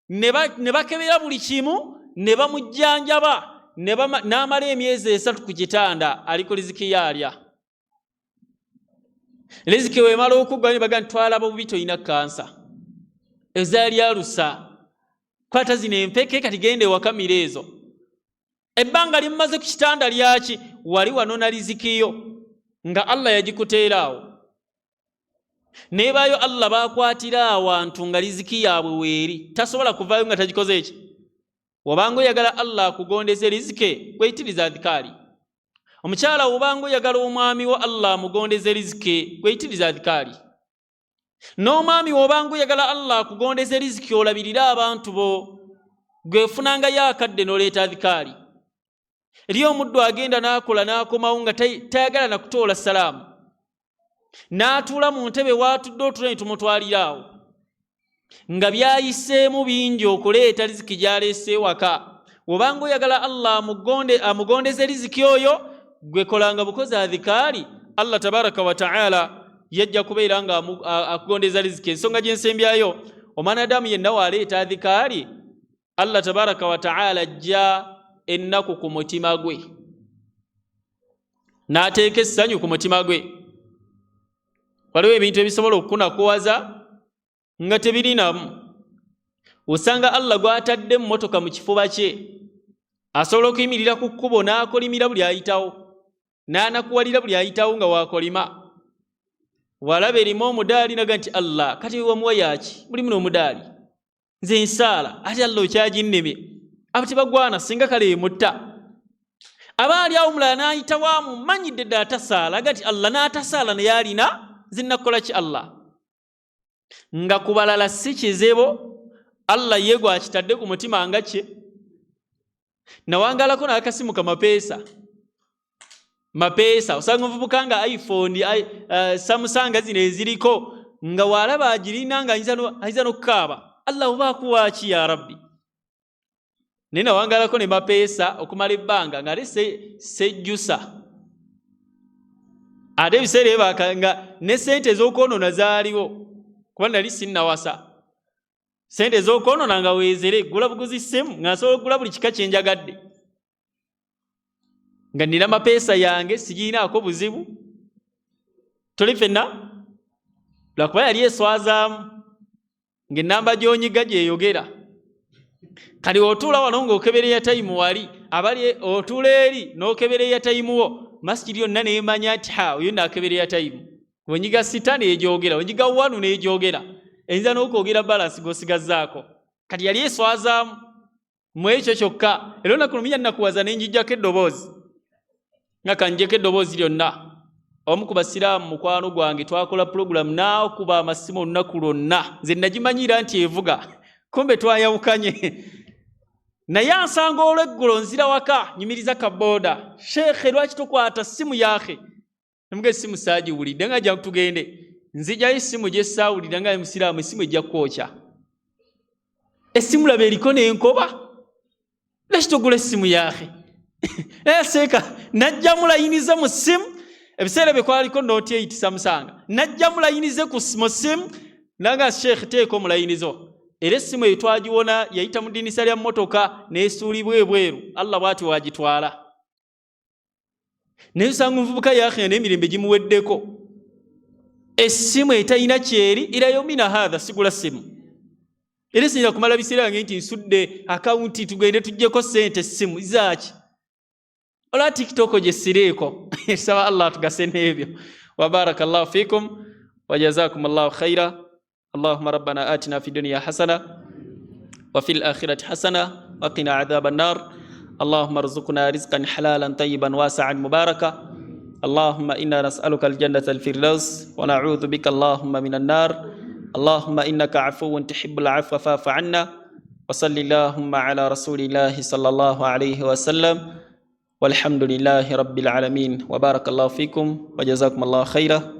[SPEAKER 1] ne bakebera buli kimu ne bamujjanjaba n'amala emyezi 3 ku kitanda ali ku riziki yalya. Riziki wemala okugwa ne baga ntwala bubi toyina kansa. Ezaali alusa kwata zino empeke kati gende wakamira ezo. Ebbanga limumaze ku kitanda lyaki wali wanona riziki yo nga Allah yagikuteeraawo. Neebaayo Allah baakwatira awantu nga riziki yaabwe weeri tasobola kuvaayo nga tagikoze eki Wobanga oyagala Allah akugondeze rizike kweyitiriza adhikaari. Omukyala wobanga oyagala omwami wa Allah amugondeze rizike kweyitiriza adhikaari. N'omwami wobanga oyagala Allah akugondeze rizike olabirira abantu bo gwefunangayo akadde n'oleeta adhikaari. Eriyo omuddu agenda n'akola n'akomawo nga tayagala na kutoola salaamu, n'atuula mu ntebe waatudde otulo ne tumutwaliraawo nga byayiseemu bingi okuleeta riziki gy'aleese ewaka. Wobanga oyagala Allah amugondeze riziki oyo gwe kolanga bukozi adhikaari, Allah tabaraka wa ta'ala yajja kubeera nga akugondeza riziki. Ensonga gy'ensembyayo, omwanadamu yenna waleeta adhikaari, Allah tabaraka wa ta'ala ajja ennaku ku mutima gwe, n'ateeka essanyu ku mutima gwe. Waliwo ebintu ebisobola okukunakuwaza nga tebirinamu. Osanga Allah gw'atadde mu motoka mu kifuba kye asobola okuyimirira ku kkubo n'akolimira buli ayitawo, n'anakuwalira buli ayitawo nga waakolima. Walaba erimu omudaali naga nti Allah kati wamuwa yaki muli muno omudaali nze nsaala ate Allah okyaginnemye abo tebagwana singa kale emutta. Abaali awo omulala n'ayitawo amumanyidde ddala tasaala aga nti Allah n'atasaala naye alina zinnakukola ki Allah. Nga ku balala si kizibu, Allah ye gwakitadde ku mutima nga kye. Nawangalako n'akasimu ka mapeesa osanga omuvubuka nga iPhone Samsung zino eziriko nga walaba agirina nga ayinza n'okukaaba Allah oba akuwa ki ya Rabbi. Naye nawangalako ne mapeesa okumala ebbanga nga ate sejjusa. Ate ebiseera ebyo nga ne sente ez'okwonoona zaaliwo kuba nali sinnawasa. Sente ez'okwonoona nga weezere gula buguzi ssimu nga nsobola okugula buli kika kye njagadde. Nga nina mapeesa yange sigirinaako buzibu. Tuli ffenna? Lwakuba yali eswazaamu ng'ennamba gy'onyiga gyeyogera. Kali otuula wano ng'okebereya tayimu wali, abali otuula eri n'okebereya tayimu wo, masjidi yonna neemanya nti oyo naakebereya tayimu. Wenyiga sita neegyogera, wenyiga wanu neegyogera. Eyinza n'okwogera balansi g'osigazzaako. Kati yali eswazaamu mu ekyo kyokka. Era olunaku lumu nakuwaza ne njijjako eddoboozi. Nga kanjeko eddoboozi lyonna. Omu ku basiraamu mukwano gwange twakola pulogulaamu n'akuba amasimu olunaku lwonna. Nze nagimanyira nti evuga. Kumbe twayawukanye. Naye ansanga olw'eggulo nzira waka nyimiriza kabooda. Sheekhe lwaki tokwata simu yaakhe? Namuga essimu saagiwulidde nga ajja tugende. Nzijayo essimu gye saawulira nga musiraamu essimu ejja kwokya. Essimu laba eriko n'enkoba. Lwaki togula essimu yaakhe? Seeka najja mulayinize mu ssimu. Ebiseera bye kwaliko Note 8 Samsung. Najja mulayinize ku ssimu nanga Sheekhe teeka omulayinizo. Era essimu eyo twagiwona yayita mu ddinisa lya mmotoka n'esuulibwa ebweru. Allah bw'ati wagitwala. Naye osanga omuvubuka yaakhe n'emirembe gimuweddeko. Essimu etalina kyeri ila yomina haadha sigula ssimu. Era singa kumala biseera yange nti nsudde akawunti tugende tuggyeko ssente essimu zaaki. Ola TikTok gye sireeko. Saba Allah tugase n'ebyo. Wa barakallahu fikum wa jazakumullahu khaira. اللهم ربنا آتنا في الدنيا حسنة وفي الآخرة حسنة وقنا عذاب النار. اللهم ارزقنا رزقا حلالا طيبا واسعا مباركا. اللهم إنا نسألك الجنة الفردوس ونعوذ بك اللهم من النار. اللهم إنك عفو تحب العفو فاعف عنا. وصل اللهم على رسول الله صلى الله عليه وسلم والحمد لله رب العالمين. وبارك الله فيكم وجزاكم الله خيرا.